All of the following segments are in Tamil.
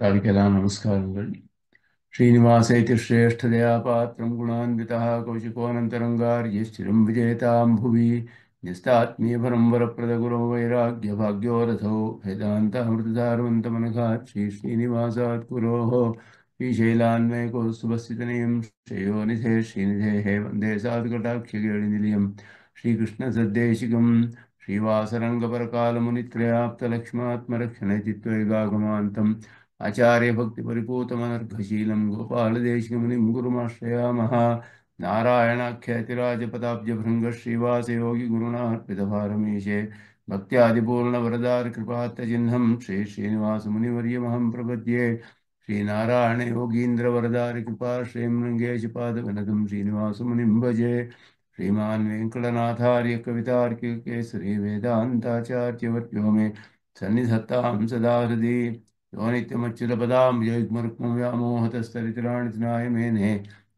तालिकेलां नमस्कारங்கள். श्रीनिवासेति श्रेष्ठदया पात्रं गुणान्वितः कौशिकोऽनन्तरङ्गार्यश्चिरं विजयतां भुवि न्यस्तात्मीयपरं वरप्रदगुरो वैराग्यभाग्योरथो वेदान्तामृतधारवन्तमनघात् श्रीनिवासात् गुरोः श्रीशैलान्वयकोस्तुभस्थितनियं श्रेयोनिधे श्रीनिधेः वन्दे साधुकटाक्षकेळिनिलयं श्रीकृष्णसद्देशिकं श्रीवासरङ्गपरकालमुनित्रयाप्तलक्ष्मात्मरक्षणेति त्वैगागमान्तम् आचार्य भक्ति परिपूतमनर्घशीलं गोपालदेशिकमुनिं गुरुमाश्रयामः. नारायणाख्यातिराजपदाब्जभृङ्ग श्रीवास योगी गुरुणार्पितभारमीशे भक्त्यादिपूर्णवरदारिकृपात्तचिह्नं श्रीनिवासमुनिवर्यमहं प्रपद्ये. श्रीनारायण योगीन्द्रवरदारिकृपाश्रयं रङ्गेशपादविनतं श्रीनिवासमुनिं भजे. श्रीमान् वेङ्कटनाथार्य कवितार्किकेसरी वेदान्ताचार्यवर्यो मे सन्निधत्तां सदा हृदि यो नित्यमच्युतपदां जयुग्मरुक्मं व्यामोहतस्तरितराणितनाय मेने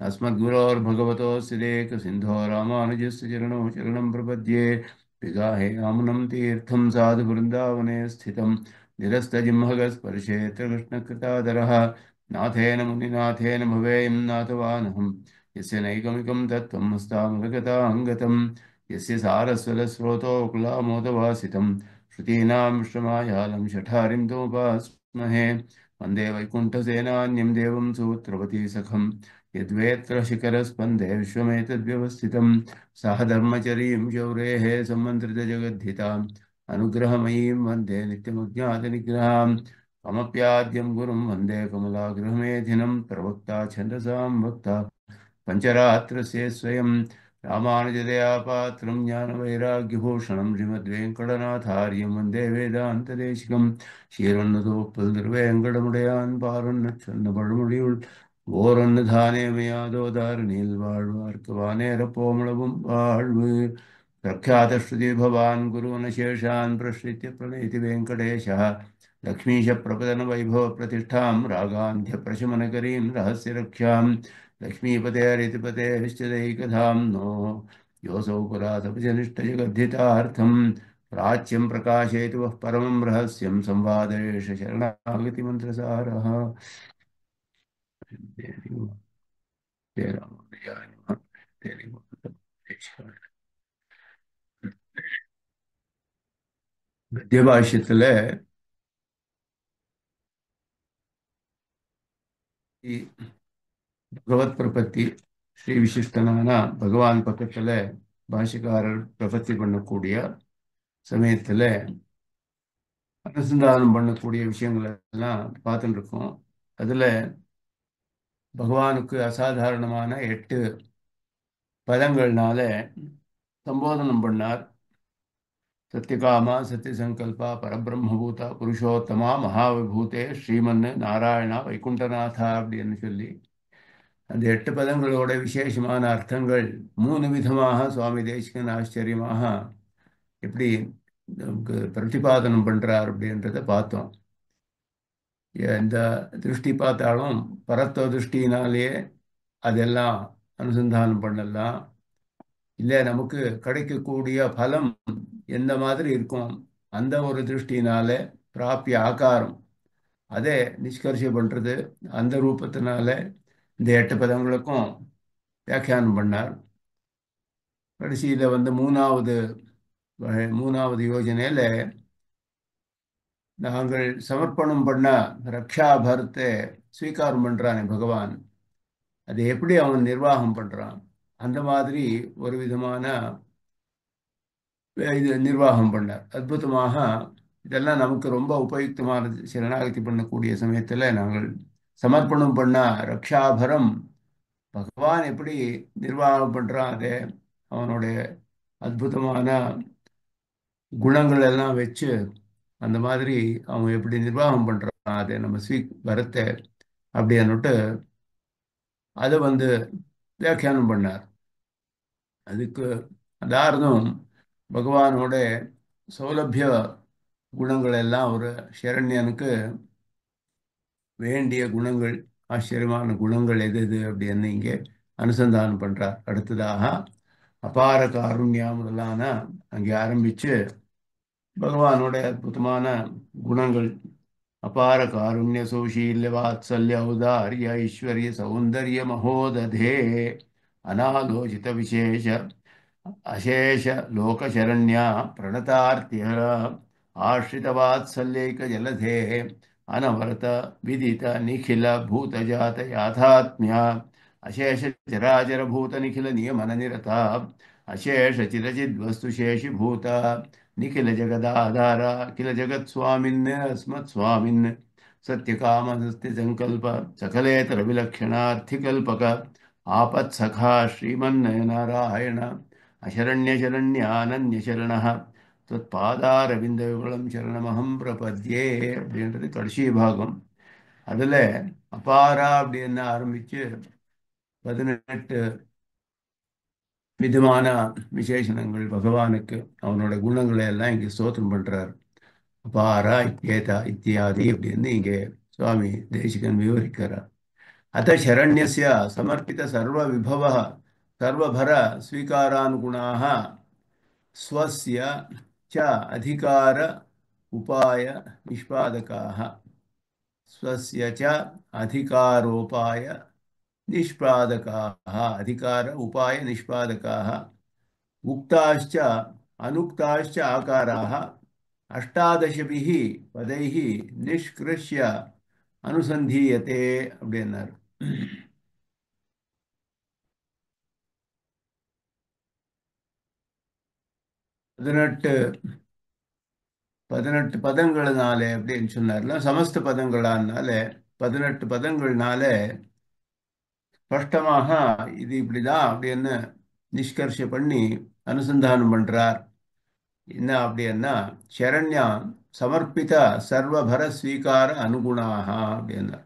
अस्मद्गुरोर्भगवतोऽस्य देकसिन्धो रामानुजस्य चरणौ शरणं प्रपद्ये. पिगाहे आमुनं तीर्थं साधुवृन्दावने स्थितं निरस्तजिह्मगस्पर्शेऽत्र कृष्णकृतादरः नाथेन मुनिनाथेन भवेयं नाथवानहं यस्य नैकमिकं तत्त्वं हस्तामलगताङ्गतं यस्य सारस्वतस्रोतोकुलामोदवासितं श्रुतीनां श्रमायालं शठारिं तमुपास्महे. वन्दे वैकुण्ठसेनान्यं देवं सूत्रवती सखं यद्वेत्र शिखरस्पन्दे विश्वमेतद्व्यवस्थितं सह धर्मचरीं शौरेः सम्मन्त्रितजगद्धिताम् अनुग्रहमयीं वन्दे नित्यमज्ञातनिग्रहां कमप्याद्यं गुरुं वन्दे कमलागृहमेधिनं प्रवक्ता छन्दसां वक्ता पञ्चरात्रस्य स्वयं रामानुजदयापात्रं ज्ञानवैराग्यभूषणं श्रीमद्वेङ्कटनाथार्यं वन्दे वेदान्तदेशिकं ஷீரொன்னுதோப்பில் திருவேங்கடமுடையான் பாரொன்னு சொன்ன பழமொழியுள் ஓரொன்னு தானேமையாதோதாரணியில் வாழ்வார்க்கு வானேரப்போமுளவும் வாழ்வு. பிரख्यातश्रुति भवान् गुरूनशेषान् प्रश्रित्य प्रणयति वेङ्कटेशः लक्ष्मीशप्रपदनवैभवप्रतिष्ठां रागान्ध्यप्रशमनकरीं रहस्यरक्षां लक्ष्मीपतेरितिपतेश्च दैकधाम्नो योऽसौ पुरातपजनिष्ठजगद्धितार्थं प्राच्यं प्रकाशयति वः परमं रहस्यं संवादेश शरणागतिमन्त्रसारः. जय रामानुजाय नमः. கத்தியபாஷ்யத்துல பகவத் பிரபத்தி ஸ்ரீ விசிஷ்டனான பகவான் பக்கத்துல பாஷ்யக்காரர் பிரபத்தி பண்ணக்கூடிய சமயத்துல அனுசந்தானம் பண்ணக்கூடிய விஷயங்கள் எல்லாம் பார்த்துட்டு இருக்கோம். அதுல பகவானுக்கு அசாதாரணமான 8 பதங்கள்னால சம்போதனம் பண்ணார். சத்யகாமா சத்யசங்கல்பா பரபிரம்மபூதா புருஷோத்தமா மகாவிபூதே ஸ்ரீமன் நாராயணா வைகுண்டநாதா அப்படின்னு சொல்லி அந்த 8 பதங்களோட விசேஷமான அர்த்தங்கள் 3 விதமாக சுவாமி தேசிகன் ஆச்சரியமாக எப்படி நமக்கு பிரதிபாதனம் பண்றார் அப்படின்றத பார்த்தோம். எந்த திருஷ்டி பார்த்தாலும் பரத்துவ திருஷ்டினாலேயே அதெல்லாம் அனுசந்தானம் பண்ணலாம். இல்லை நமக்கு கிடைக்கக்கூடிய பலம் எந்த மாதிரி இருக்கும் அந்த ஒரு திருஷ்டினால பிராப்பிய ஆகாரம் அதை நிஷ்கர்ஷ பண்றது. அந்த ரூபத்தினால இந்த 8 பதங்களுக்கும் வியாக்கியானம் பண்ணார். கடைசியில மூணாவது யோஜனையில நாங்கள் சமர்ப்பணம் பண்ண ரக்ஷாபரத்தை ஸ்வீகாரம் பண்றானே பகவான், அதை எப்படி அவன் நிர்வாகம் பண்றான் அந்த மாதிரி ஒரு விதமான இது நிர்வாகம் பண்ணார். அற்புதமாக இதெல்லாம் நமக்கு ரொம்ப உபயுக்தமானது. சரணாகதி பண்ணக்கூடிய சமயத்துல நாங்கள் சமர்ப்பணம் பண்ண ரக்ஷாபரம் பகவான் எப்படி நிர்வாகம் பண்றான், அதை அவனுடைய அற்புதமான குணங்கள் எல்லாம் வச்சு அந்த மாதிரி அவன் எப்படி நிர்வாகம் பண்றான் அதை நம்ம வரத்தை அப்படின்னுட்டு அதை வியாக்கியானம் பண்ணார். அதுக்கு அதார்த்தம் பகவானோட சௌலபிய குணங்கள் எல்லாம் ஒரு சரண்யனுக்கு வேண்டிய குணங்கள், ஆச்சரியமான குணங்கள் எது எது அப்படின்னு இங்கே அனுசந்தானம் பண்றார். அடுத்ததாக அபார காருண்யம் முதலான அங்கே ஆரம்பிச்சு பகவானோட அற்புதமான குணங்கள் अपार कारुण्य सौशील्य वात्सल्य औदार्य ऐश्वर्य सौंदर्य महोदधे अनालोचित विशेष अशेष लोकशरण्या प्रणतार्तिहर आश्रित वात्सल्यैक जलधे अनवरत विदित निखिल भूतजात याथात्म्या अशेष चराचर भूत निखिल नियमन निरता अशेष चिरचिद्वस्तुशेषि भूत निखिल जगदाधार किल जगत्स्वामिन् अस्मत्स्वामिन् सत्यकाम सत्यसङ्कल्प सकलेतर विलक्षणार्थिकल्पक आपत्सखा श्रीमन्नारायण अशरण्यशरण्यानन्यशरणः त्वत्पादारविन्दयुगलं शरणमहं प्रपद्ये அப்படின்றது கடைசி பாகம். அதில் அபாரா அப்படின்னு ஆரம்பித்து 18 விதமான விசேஷணங்கள் பகவானுக்கு அவனோட குணங்களை எல்லாம் இங்கே ஸ்தோத்திரம் பண்ணுறார். அபாரா இத்யேதா இத்தியாதி அப்படின்னு இங்கே சுவாமி தேசிகன் விவரிக்கிறார். अथ शरण्यस्य समर्पित सर्वविभवः सर्वभर स्वीकारानुगुणाः स्वस्य च अधिकार उपाय निष्पादकाः स्वस्य च अधिकारोपाय निष्पादकाः अधिकार उपाय निष्पादकाः उक्ताश्च अनुक्ताश्च आकाराः अष्टादशभिः पदैः निष्कृष्य अनुसन्धीयते அப்படின்னார். 18 பதங்கள்னாலே அப்படின்னு சொன்னார்ல. சமஸ்த பதங்களானால 18 பதங்கள்னால ஸ்பஷ்டமாக இது இப்படிதான் அப்படின்னு நிஷ்கர்ஷ பண்ணி அனுசந்தானம் பண்றார். என்ன அப்படின்னா சரண்யா சமர்ப்பித சர்வபர ஸ்வீகார அனுகுணாக அப்படின்னா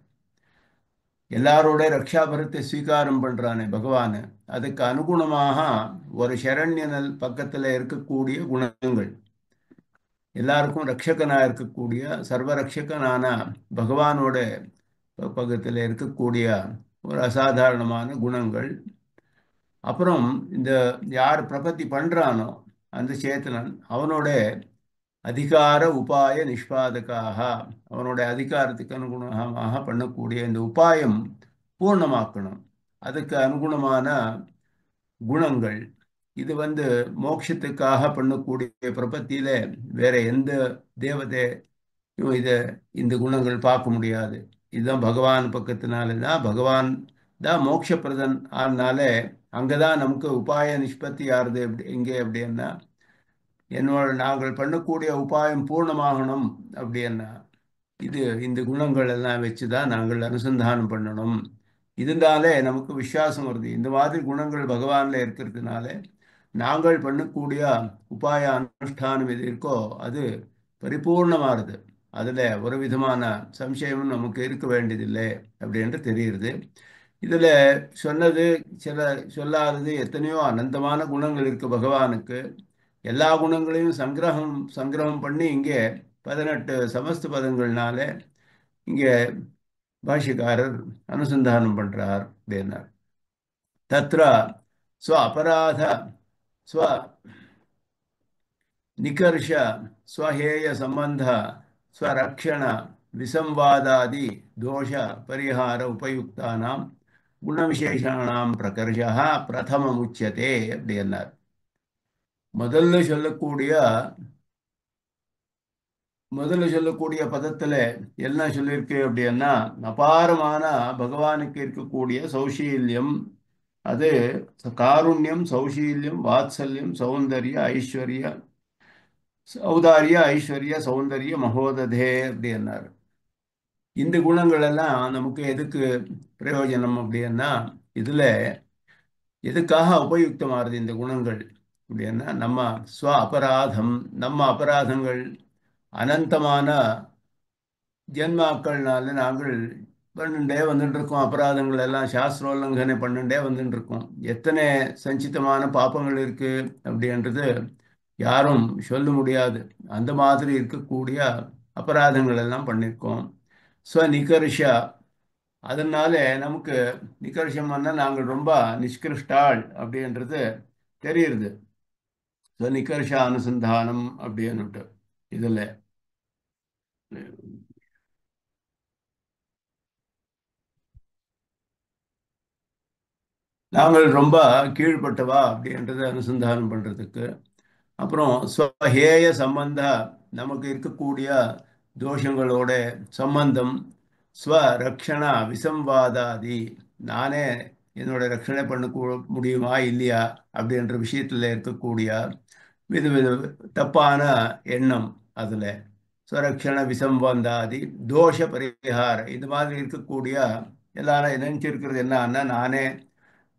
எல்லாரோட ரக்ஷாபரத்தை ஸ்வீகாரம் பண்றானே பகவான், அதுக்கு அனுகுணமாக ஒரு சரண்யனல் பக்கத்தில் இருக்கக்கூடிய குணங்கள், எல்லாருக்கும் ரட்சகனா இருக்கக்கூடிய சர்வரக்ஷகனான பகவானோட பக்கத்தில் இருக்கக்கூடிய ஒரு அசாதாரணமான குணங்கள். அப்புறம் இந்த யார் பிரபத்தி பண்றானோ அந்த சேத்தனன் அவனோட அதிகார உபாய நிஷ்பாதகாக அவனோட அதிகாரத்துக்கு அனுகுணமாக பண்ணக்கூடிய இந்த உபாயம் பூர்ணமாக்கணும். அதுக்கு அனுகுணமான குணங்கள் இது மோட்சத்துக்காக பண்ணக்கூடிய பிரபத்தியில வேற எந்த தேவதையும் இந்த குணங்கள் பார்க்க முடியாது. இதுதான் பகவான் பக்கத்தினால தான் பகவான் தான் மோட்சப்பிரதன். அதனால அங்கதான் நமக்கு உபாய நிஷ்பத்தி ஆறுது. எங்கே அப்படின்னா என்னோட நாங்கள் பண்ணக்கூடிய உபாயம் பூர்ணமாகணும் அப்படின்னா இந்த குணங்கள் எல்லாம் வச்சுதான் நாங்கள் அனுசந்தானம் பண்ணணும். இதனாலே நமக்கு விசுவாசம் வருது. இந்த மாதிரி குணங்கள் பகவான்ல இருக்கிறதுனால நாங்கள் பண்ணக்கூடிய உபாய அனுஷ்டானம் எது இருக்கோ அது பரிபூர்ணமானது. அதுல ஒரு விதமான சம்சயமும் நமக்கு இருக்க வேண்டியதில்லை அப்படின்னு தெரியுது. இதுல சொன்னது சில சொல்லாதது எத்தனையோ அனந்தமான குணங்கள் இருக்கு பகவானுக்கு. எல்லா குணங்களையும் சங்கிரகம் பண்ணி இங்கே 18 சமஸ்த பதங்கள்னால இங்கே பாஷ்யக்காரர் அனுசந்தானம் பண்றார் அப்படின்னார். தத்ர ஸ்வ அபராத ஸ்வ நிகர்ஷ ஸ்வஹேய சம்பந்த ஸ்வரக்ஷண விசம்வாதாதி தோஷ பரிஹார உபயுக்தானாம் குணவிசேஷானாம் பிரகர்ஷः பிரதமமுச்சியதே அப்படின்னார். முதல்ல சொல்லக்கூடிய பதத்துல என்ன சொல்லியிருக்கு அப்படின்னா அபாரமான பகவானுக்கு இருக்கக்கூடிய சௌஷீல்யம், அது காருண்யம், சௌஷீல்யம், வாத்சல்யம், சௌந்தர்ய, ஐஸ்வர்ய, ஔதாரிய, ஐஸ்வர்ய, சௌந்தர்ய, மகோததே அப்படின்னாரு. இந்த குணங்கள் எல்லாம் நமக்கு எதுக்கு பிரயோஜனம் அப்படின்னா இதுல எதுக்காக உபயுக்தமாறுது இந்த குணங்கள் அப்படின்னா நம்ம ஸ்வ அபராதம், நம்ம அபராதங்கள் அனந்தமான ஜென்மாக்கள்னால நாங்கள் பண்ணிண்டே வந்துட்டு இருக்கோம். அபராதங்கள் எல்லாம் சாஸ்திரோல்லங்கனை பண்ணிண்டே வந்துட்டு இருக்கோம். எத்தனை சஞ்சிதமான பாப்பங்கள் இருக்கு அப்படின்றது யாரும் சொல்ல முடியாது. அந்த மாதிரி இருக்கக்கூடிய அபராதங்கள் எல்லாம் பண்ணியிருக்கோம். ஸ்வநிகர்ஷா, அதனால நமக்கு நிகர்ஷம் நாங்கள் ரொம்ப நிஷ்கிருஷ்டாள் அப்படின்றது தெரியுது. ஸ்வநிகர்ஷா அனுசந்தானம் அப்படின்னுட்டு இதுல நாங்கள் ரொம்ப கீழ்ப்பட்டவா அப்படின்றத அனுசந்தானம் பண்றதுக்கு. அப்புறம் ஸ்வஹேய சம்பந்த, நமக்கு இருக்கக்கூடிய தோஷங்களோட சம்பந்தம், ஸ்வரக்ஷணா விசம்வாதாதி, நானே என்னோட ரட்சணை பண்ண முடியுமா இல்லையா அப்படின்ற விஷயத்துல இருக்கக்கூடிய வித வித தப்பான எண்ணம், அதுல ஸ்வரக்ஷண விசம்வந்தாதி தோஷ பரிகார, இந்த மாதிரி இருக்கக்கூடிய எல்லாரும் நினைச்சிருக்கிறது என்னன்னா, நானே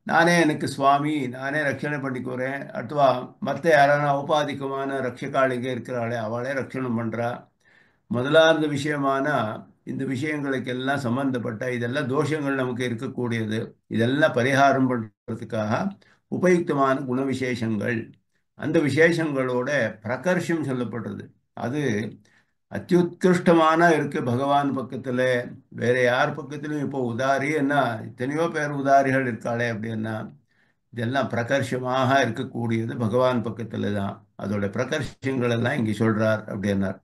நானே எனக்கு சுவாமி, நானே ரட்சணை பண்ணிக்கிறேன், ಅಥವಾ மற்ற யாரான ஔபாதிகமான ரட்சகாளிங்க இருக்கிறாளே அவளே ரட்சணம் பண்றா, முதலாவது விஷயமான இந்த விஷயங்களுக்கெல்லாம் சம்பந்தப்பட்ட இதெல்லாம் தோஷங்கள் நமக்கு இருக்கக்கூடியது. இதெல்லாம் பரிகாரம் பண்றதுக்காக உபயுக்தமான குண விசேஷங்கள், அந்த விசேஷங்களோட பிரகர்ஷம் சொல்லப்படுறது. அது அத்தியுத்கிருஷ்டமான இருக்கு பகவான் பக்கத்துல. வேற யார் பக்கத்திலும் இப்போ உதாரி என்ன, எத்தனையோ பேர் உதாரிகள் இருக்காளே அப்படின்னா, இதெல்லாம் பிரகர்ஷமாக இருக்கக்கூடியது பகவான் பக்கத்துல தான். அதோட பிரகர்ஷங்கள் எல்லாம் இங்க சொல்றார் அப்படின்னார்.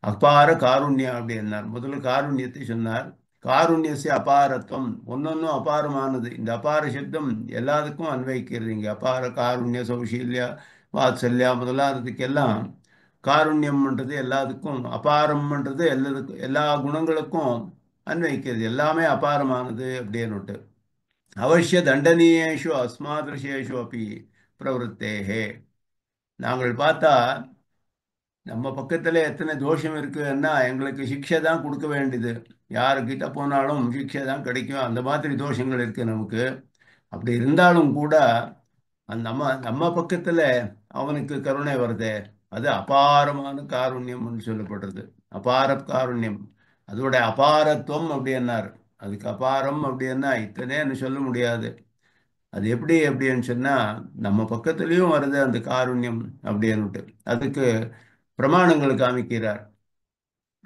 அபார காருண்யம் அப்படின்னார். முதல்ல காருண்யத்தை சொன்னார். காருண்யசிய அபாரத்துவம், ஒன்னொன்னும் அபாரமானது. இந்த அபார சப்தம் எல்லாத்துக்கும் அன்வயிக்கிறது. இங்க அபார காருண்ய சௌஷீல்யா வாத்சல்யா முதலானதுக்கெல்லாம் காருண்யம்ன்றது எல்லாத்துக்கும், அபாரம்ன்றது எல்லாத்துக்கும், எல்லா குணங்களுக்கும் அன்வயிக்கிறது. எல்லாமே அபாரமானது அப்படின்னுட்டு. அவசிய தண்டனீயேஷு அஸ்மாதிருஷேஷு அப்படி பிரவருத்தேகே, நாங்கள் பார்த்தா நம்ம பக்கத்துல எத்தனை தோஷம் இருக்குன்னா எங்களுக்கு சிக்ஷை தான் கொடுக்க வேண்டியது. யாருக்கிட்ட போனாலும் சிக்ஷை தான் கிடைக்கும். அந்த மாதிரி தோஷங்கள் இருக்கு நமக்கு. அப்படி இருந்தாலும் கூட அந்த நம்ம நம்ம பக்கத்துல அவனுக்கு கருணை வருதே, அது அபாரமான காருண்யம்னு சொல்லப்படுறது. அபார காருண்யம், அதோட அபாரத்துவம் அப்படின்னார். அதுக்கு அபாரம் அப்படின்னா இத்தனைன்னு சொல்ல முடியாது. அது எப்படி அப்படின்னு சொன்னா, நம்ம பக்கத்துலயும் வருது அந்த காருண்யம் அப்படின்னுட்டு. அதுக்கு பிரமாணங்கள் காமிக்கிறார்.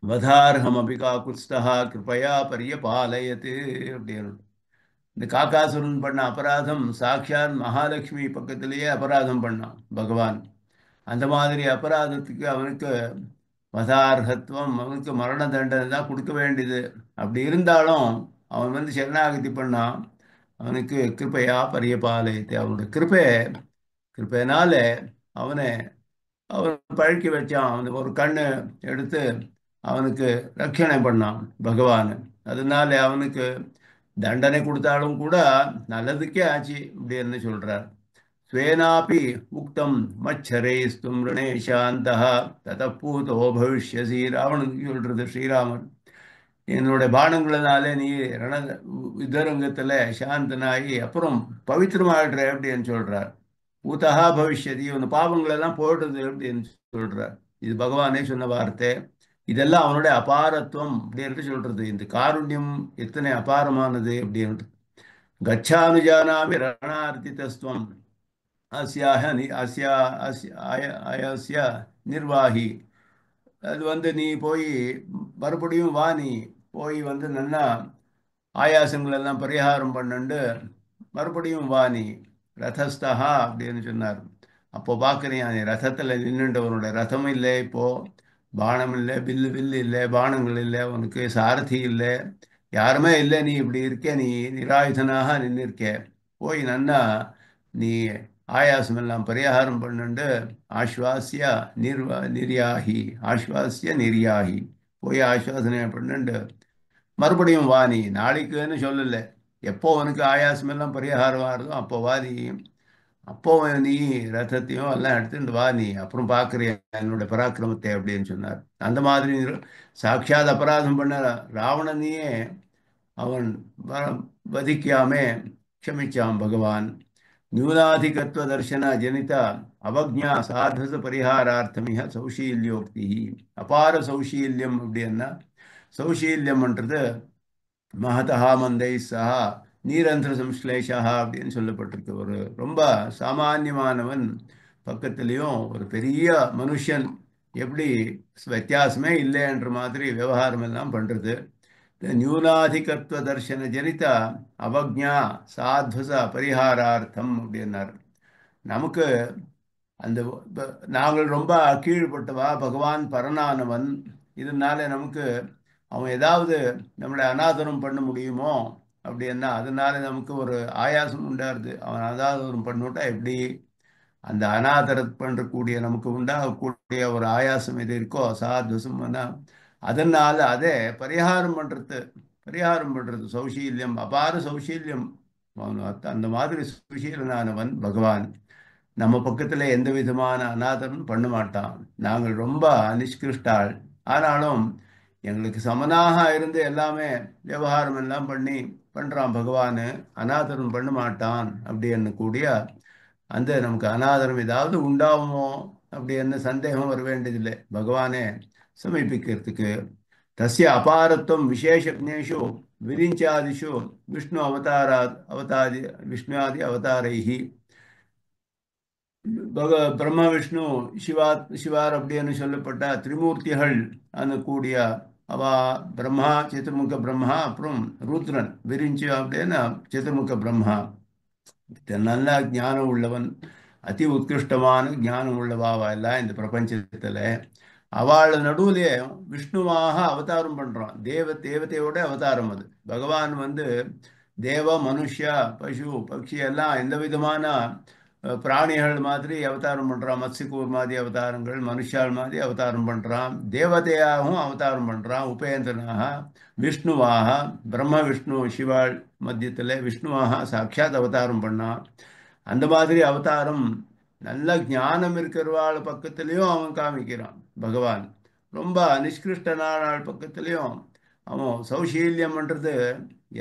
வதார்ஹம் அபிகா குஸ்தா கிருபயா பரியபாலயத்து அப்படின்னு. இந்த காக்காசுரன் பண்ண அபராதம் சாட்சாத் மகாலட்சுமி பக்கத்திலேயே அபராதம் பண்ணான் பகவான். அந்த மாதிரி அபராதத்துக்கு அவனுக்கு வதார்ஹத்துவம், அவனுக்கு மரண தண்டனை தான் கொடுக்க வேண்டியது. அப்படி இருந்தாலும் அவன் வந்து சரணாகதி பண்ணான். அவனுக்கு கிருபையா பரியபாலயத்தை, அவனுடைய கிருபையினால அவனை அவன் பழக்கி வச்சான். அவனுக்கு ஒரு கண்ணு எடுத்து அவனுக்கு ரட்சணை பண்ணான் பகவான். அதனால அவனுக்கு தண்டனை கொடுத்தாலும் கூட நல்லதுக்கே ஆச்சு அப்படின்னு சொல்றார். ஸ்வேனாபி உக்தம் மச்சரேஸ்தும் ரிணே சாந்தः ததப்பூதோ பவிஷ்யசி, ராவணனுக்கு சொல்றது ஸ்ரீராமன். என்னுடைய பானங்களினாலே நீ ரண யுத்தரங்கத்துல சாந்தனாகி அப்புறம் பவித்திரமாயிடுற அப்படின்னு சொல்றார். பூதா பவிஷ்யதி, உன் பாவங்கள் எல்லாம் போடுறது அப்படின்னு சொல்றார். இது பகவானே சொன்ன வார்த்தை. இதெல்லாம் அவனுடைய அபாரத்துவம் அப்படின்னு சொல்றது. இந்த காருண்யம் எத்தனை அபாரமானது அப்படின்றது. கச்சானுஜானாமி ரணார்த்திதஸ்துவம் அஸ்யாக அஸ்யா அஸ்ய அயஸ்ய நிர்வாகி. அது வந்து நீ போய் மறுபடியும் வா, நீ போய் வந்து நல்லா ஆயாசங்கள் எல்லாம் பரிகாரம் பண்ணுண்டு மறுபடியும் வா நீ ரதஸ்தா அப்படின்னு சொன்னார். அப்போ பார்க்குறியா, நீ ரதத்தில் நின்றுண்டவனோட ரதம் இல்லை, இப்போ பானம் இல்லை, வில்லு இல்லை, பானங்கள் இல்லை, உனக்கு சாரதி இல்லை, யாருமே இல்லை, நீ இப்படி இருக்க, நீ நிராயுதனாக நின்று இருக்க. போய் நன்னா நீ ஆயாசம் எல்லாம் பரிகாரம் பண்ணுண்டு ஆஸ்வாசிய நிர்யாகி, ஆஸ்வாசிய நிர்யாகி, போய் ஆஸ்வாசனை பண்ணுண்டு மறுபடியும் வா நீ. நாளைக்குன்னு சொல்லல, எப்போ உனக்கு ஆயாசம் எல்லாம் பரிகாரம் ஆறுதோ அப்போ வா நீ. அப்போ நீ ரத்தத்தையும் எல்லாம் எடுத்துட்டு வா நீ, அப்புறம் பார்க்குறிய என்னோட பராக்கிரமத்தை அப்படின்னு சொன்னார். அந்த மாதிரி சாட்சாத் அபராதம் பண்ண ராவணனையே அவன் வதிக்காமே க்ஷமிச்சான் பகவான். न्यूनाधिकत्व दर्शन जनित அவக்ஞா சாதச பரிகாரார்த்தமிக சௌஷீல்யோக்தி. அபார சௌஷீல்யம் அப்படின்னா, சௌஷீல்யம்ன்றது மகதா மந்தை சஹா நீரந்திர சம்ஸ்லேஷா அப்படின்னு சொல்லப்பட்டிருக்கு. ஒரு ரொம்ப சாமானியமானவன் பக்கத்துலேயும் ஒரு பெரிய மனுஷன் எப்படி வித்தியாசமே இல்லைன்ற மாதிரி விவகாரம் எல்லாம் பண்றது. நியூனாதிகத்துவ தர்சன ஜனித அவக்ஞா சாத்வச பரிகாரார்த்தம் அப்படின்னார். நமக்கு அந்த நாங்கள் ரொம்ப கீழ்பட்டவா, பகவான் பரனானவன். இதனால நமக்கு அவன் ஏதாவது நம்மளை அனாதரம் பண்ண முடியுமோ அப்படின்னா அதனால நமக்கு ஒரு ஆயாசம் உண்டாருது. அவன் அனாதரம் பண்ணிவிட்டா எப்படி அந்த அனாதரம் பண்ணக்கூடிய நமக்கு உண்டாகக்கூடிய ஒரு ஆயாசம் எது இருக்கோ சாத்வசம்னா அதனால அதே பரிகாரம் பண்றது சௌஷீல்யம் அபார சௌஷீல்யம். அந்த மாதிரி சுஷீலனானவன் பகவான் நம்ம பக்கத்துல எந்த விதமான அநாதரமும் பண்ண மாட்டான். நாங்கள் ரொம்ப நிஷ்கிருஷ்டாள். ஆனாலும் எங்களுக்கு சமனாக இருந்து எல்லாமே விவகாரம் எல்லாம் பண்றான் பகவான். அநாதரம் பண்ண மாட்டான் அப்படின்னு கூடிய அந்த நமக்கு அநாதரம் ஏதாவது உண்டாகுமோ அப்படின்னு சந்தேகம் வர வேண்டியதில்லை பகவானே சமீபிக்கிறதுக்கு. தஸ்ய அபாரத்துவம் விசேஷஜ்ஞேஷு விரிஞ்சாதிஷு விஷ்ணு அவதாரி விஷ்ணுவாதி அவதாரைஹி பிரம்ம விஷ்ணு சிவார் அப்படின்னு சொல்லப்பட்ட திரிமூர்த்திகள் கூடிய அவ பிரம்மா சதுர்முக பிரம்மா அப்புறம் ருத்ரன் விரிஞ்சு அப்படின்னு சதுர்முக பிரம்மா நல்ல ஞானம் உள்ளவன் அதி உத்கிருஷ்டமான ஞானம் உள்ளவாவா எல்லாம் இந்த பிரபஞ்சத்துல அவள் நடுவுலே விஷ்ணுவாக அவதாரம் பண்றான். தேவதையோட அவதாரம் அது. பகவான் தேவ மனுஷ்யா பசு பக்ஷி எல்லாம் எந்த விதமான பிராணிகள் மாதிரி அவதாரம் பண்றான். மத்ஸ்யகூர் மாதிரி அவதாரங்கள், மனுஷால் மாதிரி அவதாரம் பண்றான், தேவதையாகவும் அவதாரம் பண்றான். உபேந்திரனாக விஷ்ணுவாக பிரம்ம விஷ்ணு சிவாள் மத்தியத்தில் விஷ்ணுவாக சாட்சாத் அவதாரம் பண்ணான். அந்த மாதிரி அவதாரம் நல்ல ஞானம் இருக்கிறவாள் பக்கத்துலேயும் அவன் காமிக்கிறான் பகவான். ரொம்ப நிஷ்கிருஷ்டனான ஆள் பக்கத்துலேயும் அவன் சௌஷீல்யம்ன்றது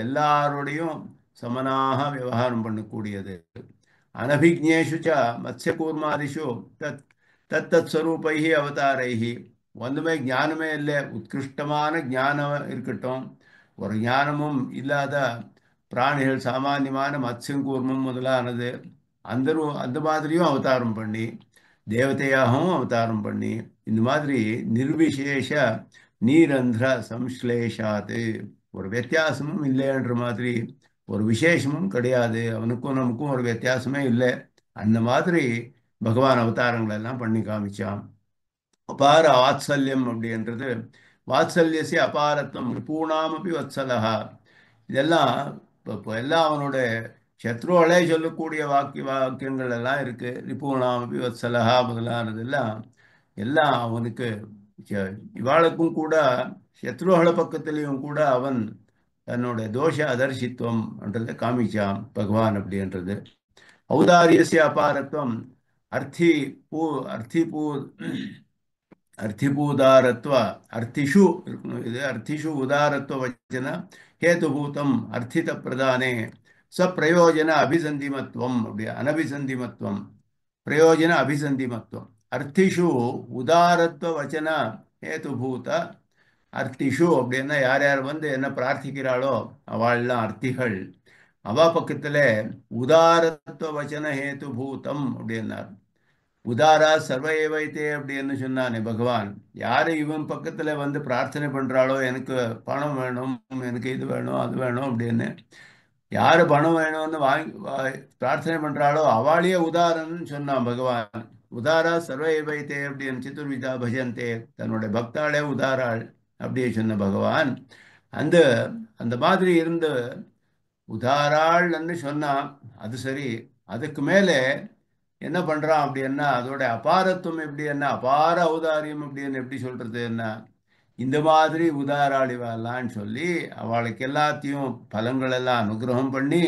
எல்லாரோடையும் சமனாக விவகாரம் பண்ணக்கூடியது. அனபிஜ்ஞேஷு ச மத்ஸ்யகூர்மாதிஷு தத்தத் ஸ்வரூபைஹி அவதாரைஹி ஒன்றுமே ஞானமே இல்லை. உத்கிருஷ்டமான ஞானம் இருக்கட்டும், ஒரு ஞானமும் இல்லாத பிராணிகள் சாமானியமான மத்ஸ்யம் கூர்மம் முதலானது அந்த மாதிரியும் அவதாரம் பண்ணி தேவதையாகவும் அவதாரம் பண்ணி இந்த மாதிரி நிர்விசேஷ நீரந்திர சம்ஸ்லேஷாத்து ஒரு வித்தியாசமும் இல்லைன்ற மாதிரி ஒரு விசேஷமும் கிடையாது. அவனுக்கும் நமக்கும் ஒரு வித்தியாசமே இல்லை. அந்த மாதிரி பகவான் அவதாரங்கள் எல்லாம் பண்ணி காமிச்சான். அபார வாத்சல்யம் அப்படின்றது வாத்சல்யசிய அபாரத்துவம் பூணாமப்பி வத்சலகா. இதெல்லாம் இப்போ எல்லாம் அவனோட சத்ருவளே சொல்லக்கூடிய வாக்கியங்கள் எல்லாம் இருக்கு. ரிபூணாமப்பி வத்சலகா முதலானதெல்லாம் எல்லாம் அவனுக்கு இவாளுக்கும் கூட சத்ருகள பக்கத்திலையும் கூட அவன் தன்னோட தோஷ அதர்சித்துவம்ன்றதை காமிச்சான் பகவான் அப்படின்றது. ஔதாரியசிய அபாரத்துவம் அர்த்தி பூ அர்த்தி பூ அர்த்திபூதாரத்வ அர்த்திஷு இது அர்த்திஷு உதாரத்வ வச்சன ஹேதுபூதம் அர்த்தித பிரதானே சப்பிரயோஜன அபிசந்திமத்துவம் அப்படி அனபிசந்திமத்துவம் பிரயோஜன அபிசந்திமத்துவம் அர்த்திஷு உதாரத்வ வச்சன ஹேதுபூத அர்த்திஷு அப்படின்னா யார் யார் என்ன பிரார்த்திக்கிறாளோ அவள்லாம் அர்த்திகள். அவ பக்கத்துல உதாரத்துவ வச்சன ஹேதுபூதம் அப்படின்னார். உதாரா சர்வைவைத்தே அப்படின்னு சொன்னானே பகவான். யாரு இவன் பக்கத்துல பிரார்த்தனை பண்றாளோ எனக்கு பணம் வேணும், எனக்கு இது வேணும் அது வேணும் அப்படின்னு யாரு பணம் வேணும்னு பிரார்த்தனை பண்றாளோ அவளையே உதாரணம்னு சொன்னான் பகவான். உதாரா சர்வைவைத்தே அப்படின்னு சதுர்விதா பஜந்தே தன்னுடைய பக்தாளே உதாராள் அப்படியே சொன்ன பகவான். அந்த அந்த மாதிரி இருந்து உதாராள்னு சொன்னான். அது சரி, அதுக்கு மேலே என்ன பண்றான் அப்படின்னா அதோட அபாரத்துவம் எப்படி என்ன அபார ஔதாரியம் அப்படின்னு எப்படி சொல்றது என்ன இந்த மாதிரி உதாராளிவாளான்னு சொல்லி அவளுக்கு எல்லாத்தையும் பலங்கள் எல்லாம் அனுகிரகம் பண்ணி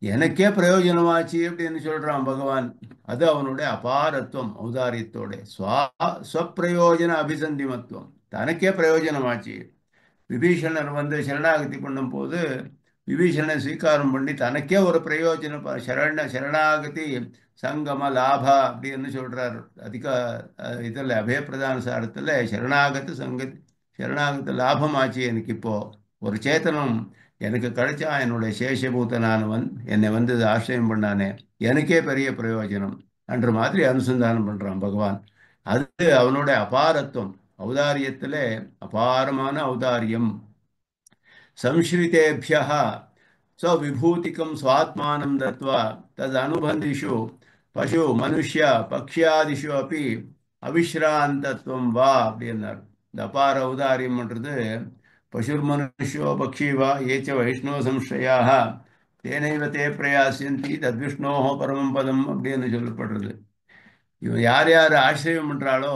எனக்கே பிரயோஜனமாச்சு அப்படின்னு சொல்றான் பகவான். அது அவனுடைய அபாரத்துவம் ஔதாரியத்தோட ஸ்வப்பிரயோஜன அபிசந்திமத்துவம். தனக்கே பிரயோஜனமாச்சு. விபீஷணர் சரணாகதி பண்ணும் போது விபீஷணனை ஸ்வீகாரம் பண்ணி தனக்கே ஒரு பிரயோஜனம் சரணாகதி சங்கம லாபா அப்படின்னு சொல்றார். அதிக இதில் அபயப்பிரதான சாரத்தில் சரணாகத்த லாபமாச்சு. எனக்கு இப்போ ஒரு சேத்தனம் எனக்கு கிடைச்சா என்னுடைய சேஷபூதனானவன் என்னை ஆசிரியம் பண்ணானே எனக்கே பெரிய பிரயோஜனம் என்ற மாதிரி அனுசந்தானம் பண்றான் பகவான். அது அவனோட அபாரத்துவம். ஔதாரியத்தில் அபாரமான ஔதாரியம். संश्रितेभ्यः स्वविभूतिकं स्वात्मानं दत्वा तदनुबन्धिषु पशु मनुष्य पक्ष्यादिषु अपि அவிஸ்ராந்தத்துவம் வா அப்படின்னார். இந்த அபார ஔதாரியம்ன்றது பசுர்மனுஷ்யோ பக்ஷி வா ஏ ச வைஷ்ணவ சம்ஸ்ரயாக தேனைவ தே பிரயாசியந்தி தத்விஷ்ணோஹோ பரமம் பதம் அப்படின்னு சொல்லப்படுறது. இவன் யார் யார் ஆசிரியம் பண்றாளோ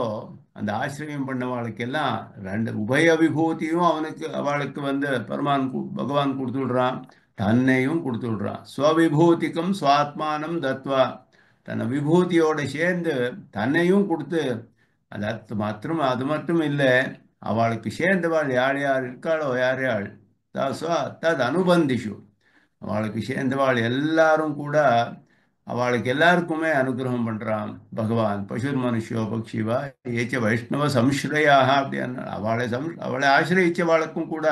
அந்த ஆசிரியம் பண்ணவாளுக்கெல்லாம் ரெண்டு உபய விபூதியும் அவனுக்கு அவளுக்கு பகவான் கொடுத்து விடுறான், தன்னையும் கொடுத்து விடுறான். ஸ்வவிபூதிக்கும் சுவாத்மானம் தத்வா, தன்னை விபூதியோட சேர்ந்து தன்னையும் கொடுத்து, அது மட்டும் இல்லை, அவளுக்கு சேர்ந்தவாள் யார் யார் இருக்காளோ யார் யார் தது அனுபந்திஷு, அவளுக்கு சேர்ந்தவாள் எல்லாரும் கூட அவளுக்கு எல்லாருக்குமே அனுகிரகம் பண்றான் பகவான். பசுர் மனுஷியோ பக்ஷிவா ஏச்ச வைஷ்ணவ சம்ஸ்ரயாக அப்படின்னு அவளை ஆசிரியச்சவாளுக்கும் கூட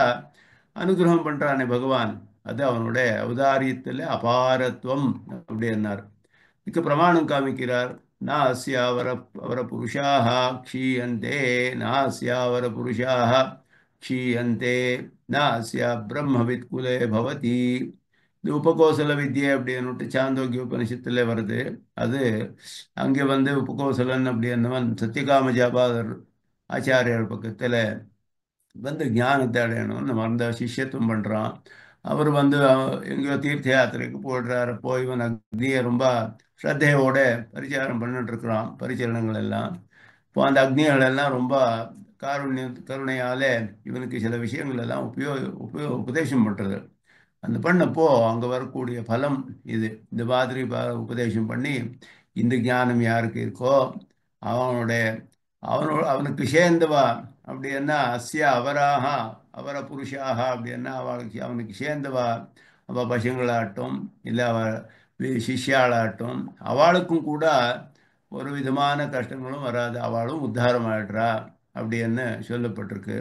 அனுகிரகம் பண்றானே பகவான். அது அவனுடைய ஔதாரியத்தில் அபாரத்துவம் அப்படின்னார். இதுக்கு பிரமாணம் காமிக்கிறார். நாஸ்யாவர அவர புருஷாக க்ஷீயந்தே, நாஸ்யாவர புருஷாக க்ஷீயந்தே, நாஸ்யா பிரம்மவித் குலே பவதி. இது உபகோசல வித்யை அப்படின்னுட்டு சாந்தோக்கிய உபனிஷத்துல வருது. அது அங்கே உபகோசலன் அப்படின்னவன் சத்தியகாம ஜாபாதர் ஆச்சாரியார் பக்கத்துல ஞானத்தை அடையணும்னு மறந்த சிஷ்யத்துவம் பண்றான். அவர் எங்கேயோ தீர்த்த யாத்திரைக்கு போடுறாரு. போய் இவன் அக்னியை ரொம்ப ஸ்ரத்தையோட பரிச்சாரம் பண்ணிட்டு இருக்கிறான், பரிச்சரணங்கள் எல்லாம். இப்போ அந்த அக்னிகள் எல்லாம் ரொம்ப கருணையாலே இவனுக்கு சில விஷயங்கள் எல்லாம் உபதேசம் பண்றது. அந்த பண்ணப்போ அங்க வரக்கூடிய பலம் இது. இந்த மாதிரி உபதேசம் பண்ணி இந்த ஞானம் யாருக்கு இருக்கோ அவனுடைய அவனுக்கு சேர்ந்தவா அப்படின்னா அஸ்ய அவராக அவர புருஷாக அப்படின்னா அவனுக்கு சேர்ந்தவா அவ பசங்களாகட்டும் இல்லை அவ சிஷ்யாளாகட்டும் அவளுக்கும் கூட ஒரு விதமான கஷ்டங்களும் வராது, அவளும் உத்தாரம் ஆயிடுறா அப்படின்னு சொல்லப்பட்டிருக்கு.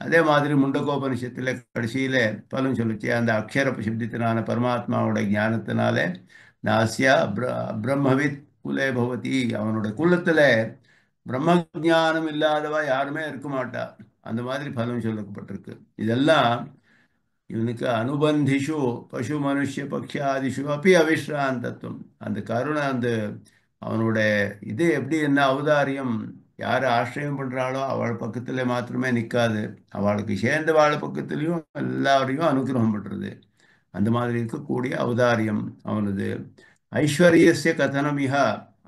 அதே மாதிரி முண்டகோபனிஷத்துல கடைசியில பலன் சொல்லிச்சு, அந்த அக்ஷர சப்தத்தினான பரமாத்மாவோட ஞானத்தினாலே நாஸ்யா பிரம்மவித் குலே பவதி, அவனோட குலத்துல பிரம்ம ஞானம் இல்லாதவா யாருமே இருக்க மாட்டா. அந்த மாதிரி பலன் சொல்லப்பட்டிருக்கு. இதெல்லாம் இவனுக்கு அனுபந்திஷு பசு மனுஷ்ய பக்ஷாதிஷு அப்படி அவிஸ்ராந்தத்துவம். அந்த கருணை, அந்த அவனோட இது எப்படி என்ன ஔதாரியம், யாரை ஆசிரியம் பண்றாளோ அவள் பக்கத்துல மாத்திரமே நிற்காது, அவளுக்கு சேர்ந்த வாழ பக்கத்துலயும் எல்லாரையும் அனுகிரகம் பண்றது. அந்த மாதிரி இருக்கக்கூடிய ஔதாரியம் அவனது. ஐஸ்வர்யஸ்ய கதனமிக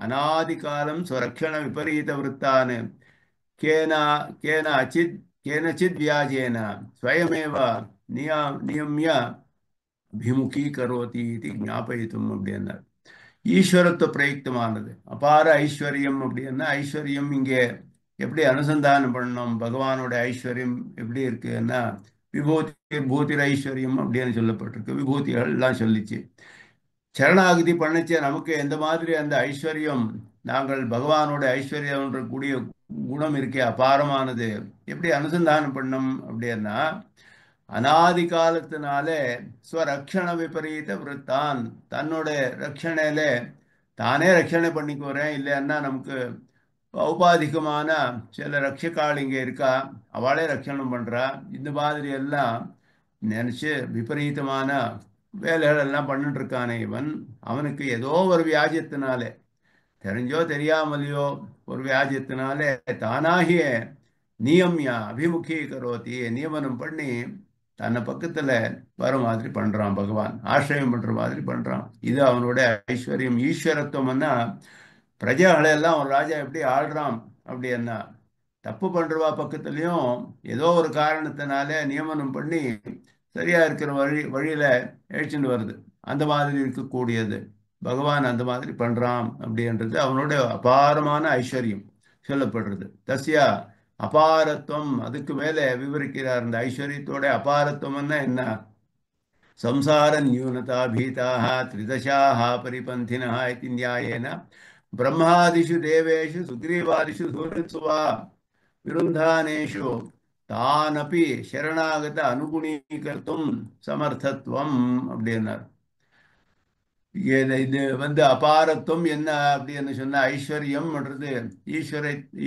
அநாதிகாலம் ஸ்வரக்ஷண விபரீத விற்த்தான் கேன கேன அச்சித் கேனச்சித் வியாஜேன ஸ்வயமேவ நியமிய அபிமுகீகரோதி இது ஞாபயித்தும் அப்படின்னார். ஈஸ்வரத்துவ பிரயுக்தமானது அபார ஐஸ்வர்யம் அப்படின்னா, ஐஸ்வர்யம் இங்கே எப்படி அனுசந்தானம் பண்ணணும், பகவானோட ஐஸ்வர்யம் எப்படி இருக்குன்னா விபூதிர் ஐஸ்வர்யம் அப்படின்னு சொல்லப்பட்டிருக்கு. விபூதிகள் எல்லாம் சொல்லிச்சு. சரணாகதி பண்ணச்ச நமக்கு எந்த மாதிரி அந்த ஐஸ்வர்யம், நாங்கள் பகவானோட ஐஸ்வர்யம் கூடிய குணம் இருக்கே அபாரமானது, எப்படி அனுசந்தானம் பண்ணணும் அப்படின்னா அனாதி காலத்தினாலே ஸ்வரக்ஷண விபரீத விற்த்தான், தன்னோட ரட்சணையில தானே ரட்சணை பண்ணிக்குறேன். இல்லைன்னா நமக்கு ஔபாதிகமான சில ரட்சக்காள் இங்கே இருக்கா, அவளே ரட்சணம் பண்றா. இந்த மாதிரி எல்லாம் நினைச்சு விபரீதமான வேலைகள் எல்லாம் பண்ணிட்டு இருக்கானே இவன். அவனுக்கு ஏதோ ஒரு வியாஜத்தினாலே, தெரிஞ்சோ தெரியாமலையோ ஒரு வியாஜத்தினாலே தானாகிய நியமியா அபிமுகீகரோதி, நியமனம் பண்ணி தன்னை பக்கத்துல வர மாதிரி பண்றான் பகவான், ஆசிரியம் பண்ற மாதிரி பண்றான். இது அவனோட ஐஸ்வர்யம். ஈஸ்வரத்துவம்னா பிரஜைகளை எல்லாம் ஒரு ராஜா எப்படி ஆள்றான் அப்படின்னா, தப்பு பண்றவா பக்கத்துலயும் ஏதோ ஒரு காரணத்தினால நியமனம் பண்ணி சரியா இருக்கிற வழியில எழுச்சின்னு வருது. அந்த மாதிரி இருக்கக்கூடியது பகவான் அந்த மாதிரி பண்றான் அப்படின்றது அவனோட அபாரமான ஐஸ்வர்யம் சொல்லப்படுறது. தஸ்யா அபாரத்துவம், அதுக்கு மேல விவரிக்கிறார். இந்த ஐஸ்வர்யத்தோட அபாரத்துவம்னா என்ன? संसार न्यूनता भीताः त्रिदशाः परिपन्थिनः इति न्यायेन ब्रह्मादिषु देवेषु सुग्रीवादिषु सूरत्सु वा विरुन्धानेषु तानपि शरणागत अनुगुणीकर्तुं समर्थत्वम् அப்படின்னார். இது அபாரத்துவம் என்ன அப்படின்னு சொன்ன, ஐஸ்வர்யம்ன்றது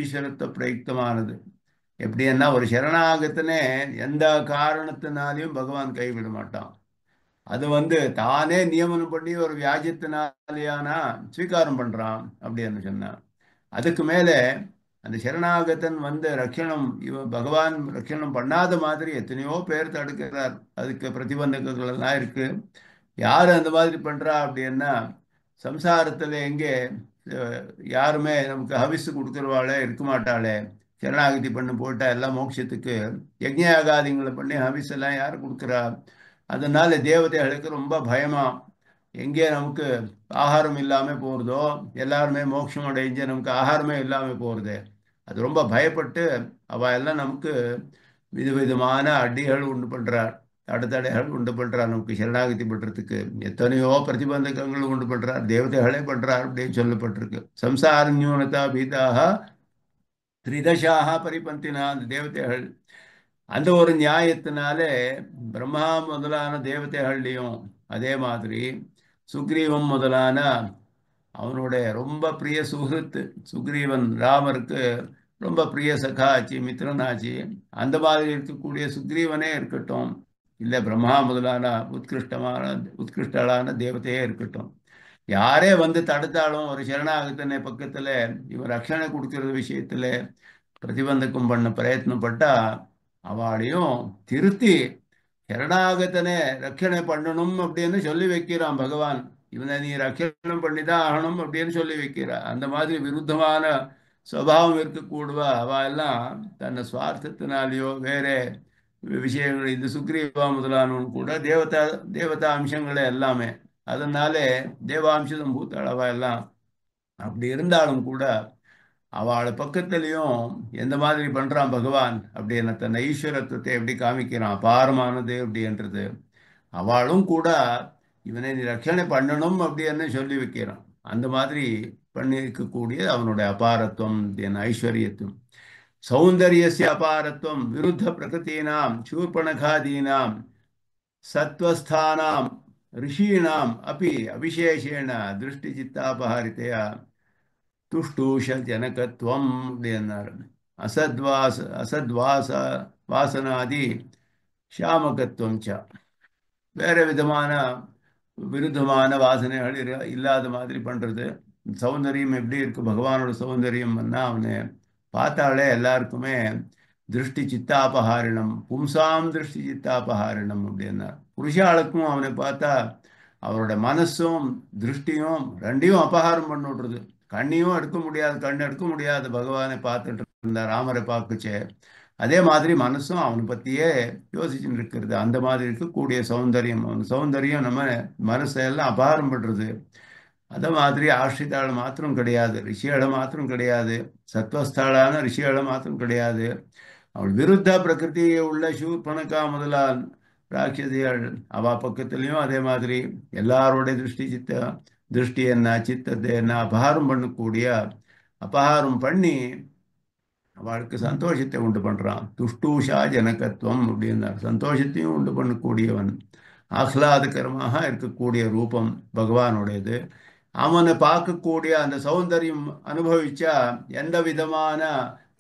ஈஸ்வரத்துவ பிரயுக்தமானது. எப்படின்னா ஒரு சரணாகத்தனே எந்த காரணத்தினாலையும் பகவான் கைவிட மாட்டான். அது தானே நியமனம் பண்ணி ஒரு வியாஜத்தினாலேயானா ஸ்வீகாரம் பண்றான் அப்படின்னு சொன்னான். அதுக்கு மேலே அந்த சரணாகதன் வந்து ரட்சணம் பகவான் ரட்சணம் பண்ணாத மாதிரி எத்தனையோ பேர் தடுக்கிறார். அதுக்கு பிரதிபந்தகங்கள் எல்லாம் இருக்கு. யார் அந்த மாதிரி பண்றா அப்படின்னா சம்சாரத்துல எங்கே அஹ், யாருமே நமக்கு ஹவிசு கொடுக்குறவாளே இருக்க மாட்டாளே. சரணாகதி பண்ணி போட்டா எல்லாம் மோட்சத்துக்கு யஜ்ஞயாகாதிகளை பண்ணி ஹவிஸ் எல்லாம் யார் கொடுக்குறா? அதனால தேவதைகளுக்கு ரொம்ப பயமா, எங்கே நமக்கு ஆகாரம் இல்லாம போறதோ, எல்லாருமே மோட்சம் அடைஞ்சு நமக்கு ஆகாரமே இல்லாம போறது, அது ரொம்ப பயப்பட்டு அவ எல்லாம் நமக்கு விதவிதமான அடிகள் உண்டு பண்றார், தடைகள் உண்டு பண்றார். நமக்கு சரணாகதி பண்றதுக்கு எத்தனையோ பிரதிபந்தகங்கள் உண்டு பண்றார், தேவதைகளே பண்றார் அப்படின்னு சொல்லப்பட்டிருக்கு. சம்சார நியூனதா பீதாக திரிதசாக பரிபந்தினா, அந்த தேவதைகள் அந்த ஒரு நியாயத்தினாலே பிரம்மா முதலான தேவதைகள்லையும் அதே மாதிரி சுக்ரீவன் முதலான அவனுடைய ரொம்ப பிரிய சுகிருத்து, சுக்ரீவன் ராமருக்கு ரொம்ப பிரிய சகாச்சி மித்திரனாச்சி, அந்த மாதிரி இருக்கக்கூடிய சுக்ரீவனே இருக்கட்டும், இல்லை பிரம்மா முதலான உத்கிருஷ்டலான தேவதையே இருக்கட்டும், யாரே வந்து தடுத்தாலும் ஒரு சரணாகத்தனை பக்கத்துல இவன் ரட்சணை கொடுக்கறது விஷயத்துல பிரதிபந்தகம் பண்ண பிரயத்னப்பட்டா அவளையும் திருத்தி சரணாகத்தனை ரட்சணை பண்ணணும் அப்படின்னு சொல்லி வைக்கிறான் பகவான். இவனை நீ ரட்சணம் பண்ணிதான் ஆகணும் அப்படின்னு சொல்லி வைக்கிறான். அந்த மாதிரி விருத்தமான சுவாவம் இருக்கக்கூடுவா அவ எல்லாம் தன்னை சுவார்த்தத்தினாலேயோ வேற விஷயங்கள், இந்த சுக்ரீவா முதலானவன் கூட தேவதா தேவதா அம்சங்களே எல்லாமே, அதனாலே தேவாம்சம் பூத்தாள் அவ எல்லாம். அப்படி இருந்தாலும் கூட அவளை பக்கத்துலயும் எந்த மாதிரி பண்றான் பகவான் அப்படின்னு தன்னை ஈஸ்வரத்துவத்தை எப்படி காமிக்கிறான், அபாரமானது அப்படின்றது. அவளும் கூட இவனை நீ ரட்சணை பண்ணணும் அப்படின்னு சொல்லி வைக்கிறான். அந்த மாதிரி பண்ணியிருக்கக்கூடிய அவனுடைய அபாரத்துவம், என் ஐஸ்வர்யத்துவம், சௌந்தரியஸ்ய அபாரத்துவம் விருத்த பிரகிருத்தீனாம் சூர்பணகாதீனாம் சத்வஸ்தானாம் ரிஷீணாம் அப்படி அவிசேஷேண திருஷ்டி சித்தாபஹாரித்தையா துஷ்டூஷ ஜனகத்துவம் அப்படின்னாரு. அசத்வாச வாசனாதி ஷாமகத்துவம் ச, வேற விதமான விருத்தமான வாசனைகள் இல்லாத மாதிரி பண்றது. சௌந்தரியம் எப்படி இருக்கு பகவானோட சௌந்தரியம்னா அவனை பார்த்தாலே எல்லாருக்குமே திருஷ்டி சித்தாபஹாரிணம், பும்சாம் திருஷ்டி சித்தாபஹாரிணம் அப்படின்னா, புருஷாளுக்கும் அவனை பார்த்தா அவரோட மனசும் திருஷ்டியும் ரெண்டையும் அபகாரம் பண்ணி விடுறது. கண்ணையும் எடுக்க முடியாது, கண் எடுக்க முடியாது பகவானை பார்த்துட்டு இருந்தா ராமரை பார்க்குச்சே, அதே மாதிரி மனசும் அவனை பத்தியே யோசிச்சுட்டு இருக்கிறது. அந்த மாதிரி இருக்கக்கூடிய சௌந்தரியம், அவன் சௌந்தரியம் நம்ம மனசை எல்லாம் அபாரம் பண்றது. அத மாதிரி ஆஷ்ரிதாள் மாத்திரம் கிடையாது, ரிஷிகளை மாத்திரம் கிடையாது, சத்வஸ்தாளான ரிஷிகளை மாத்திரம் கிடையாது, அவள் விருத்த பிரகிருதியை உள்ள சூர்பனகா முதலால் ராட்சசிகள் அவ பக்கத்துலயும் அதே மாதிரி எல்லாரோட திருஷ்டி என்ன சித்தத்தை என்ன அபகாரம் பண்ணக்கூடிய, அபகாரம் பண்ணி அவளுக்கு சந்தோஷத்தை உண்டு பண்றான். துஷ்டூஷா ஜனகத்துவம் அப்படின்னார், சந்தோஷத்தையும் உண்டு பண்ணக்கூடியவன், ஆஹ்லாதகரமாக இருக்கக்கூடிய ரூபம் பகவானுடையது. அவனை பார்க்கக்கூடிய அந்த சௌந்தரியம் அனுபவிச்சா எந்த விதமான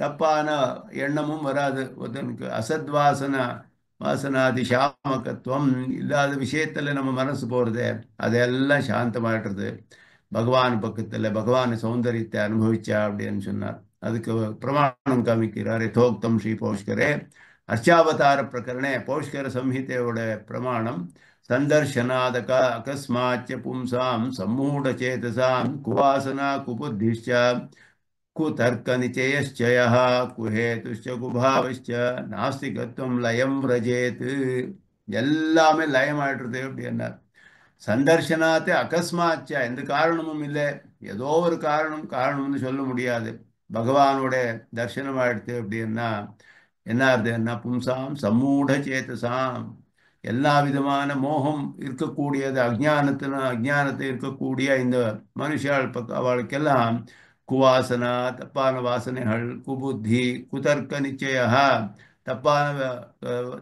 தப்பான எண்ணமும் வராது ஒருத்தனுக்கு. வாசனாதி சாமகத்துவம் இல்லாத விஷயத்துல நம்ம மனசு போறது அதெல்லாம் சாந்தமாயிடுறது பகவான் பக்கத்துல பகவான் சௌந்தரியத்தை அனுபவிச்சா அப்படின்னு சொன்னார். அதுக்கு பிரமாணம் காமிக்கிறார். யதோக்தம் ஸ்ரீ பௌஷ்கரே அர்ச்சாவதார பிரகரணே, பௌஷ்கர சம்ஹிதையோட பிரமாணம். சந்தர்ஷனாதக அகஸ்மாச்ச பும்சாம் சம்மூடச்சேதசாம் குவாசனா குபுத்திஷ்ச குதர்க்க நிச்சயச்சயः குஹேதுஷ்ச குபாவஷ்ச நாஸ்திகத்துவம் லயம் விரஜேத், எல்லாமே லயமாயிடுறது அப்படின்னார். சந்தர்ஷனாத்தே அகஸ்மாச்ச, எந்த காரணமும் இல்லை, ஏதோ ஒரு காரணம்னு சொல்ல முடியாது. பகவானோட தர்சனம் ஆயிடுத்து அப்படின்னா என்ன ஆகுதுன்னா பும்சாம் சம்மூட சேத்தசாம், எல்லா விதமான மோகம் இருக்கக்கூடியது, அஜானத்தை இருக்கக்கூடிய இந்த மனுஷாள் அவளுக்கெல்லாம் குவாசனா தப்பான வாசனைகள், குபுத்தி குதர்க்க நிச்சய, தப்பான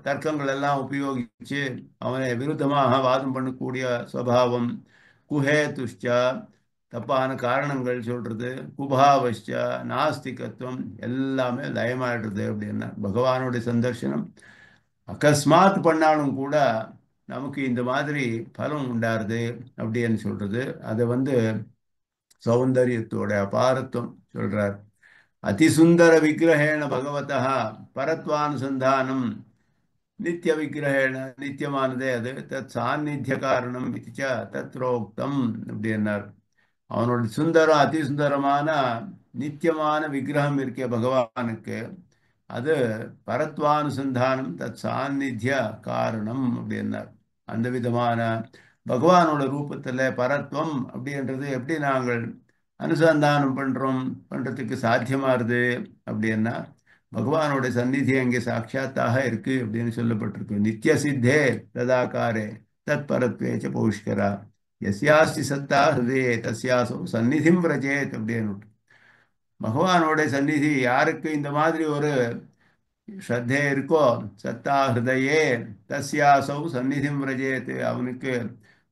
தர்க்கங்கள் எல்லாம் உபயோகிச்சு அவனை விருத்தமாக வாதம் பண்ணக்கூடிய சுவாவம், குஹேதுஷ்சா தப்பான காரணங்கள் சொல்றது, குபாவஷ்சா நாஸ்திகத்துவம், எல்லாமே லயமாயிடுறது அப்படின்னா பகவானுடைய சந்தர்சனம் அகஸ்மாத் பண்ணாலும் கூட நமக்கு இந்த மாதிரி பலம் உண்டாருது அப்படின்னு சொல்றது. அதை வந்து சௌந்தரியத்தோட அபாரத்துவம் சொல்றார். அதிசுந்தர விக்கிரகேண பகவதः பரத்வானுசந்தானம் நித்திய விக்கிரகேண நித்தியமானதே அது தத் சாநித்திய காரணம் இதுச்ச தத்ரோக்தம் அப்படின்னார். அவனோட சுந்தரம் அதிசுந்தரமான நித்தியமான விக்கிரகம் இருக்கே பகவானுக்கு, அது பரத்வானுசந்தானம் தத் சாநித்திய காரணம் அப்படின்னார். அந்த விதமான பகவானோட ரூபத்தில் பரத்வம் அப்படின்றது எப்படி நாங்கள் அனுசந்தானம் பண்றதுக்கு சாத்தியமாறுது அப்படின்னா, பகவானோட சந்நிதி அங்கே சாட்சாத்தாக இருக்கு அப்படின்னு சொல்லப்பட்டிருக்கு. நித்திய சித்தே ததாகாரே தத் பரத்வேச்ச பௌஷ்கரா எஸ்யாஸ்தி சத்தா ஹிருதயே தஸ்யாசோ சந்நிதிம் பிரஜேத் அப்படின்னு. பகவானோட சந்நிதி யாருக்கு இந்த மாதிரி ஒரு ஸ்ரத்தே இருக்கோ, சத்தா ஹிருதயே தஸ்யாசௌ சந்நிதிம் விரஜேத், அவனுக்கு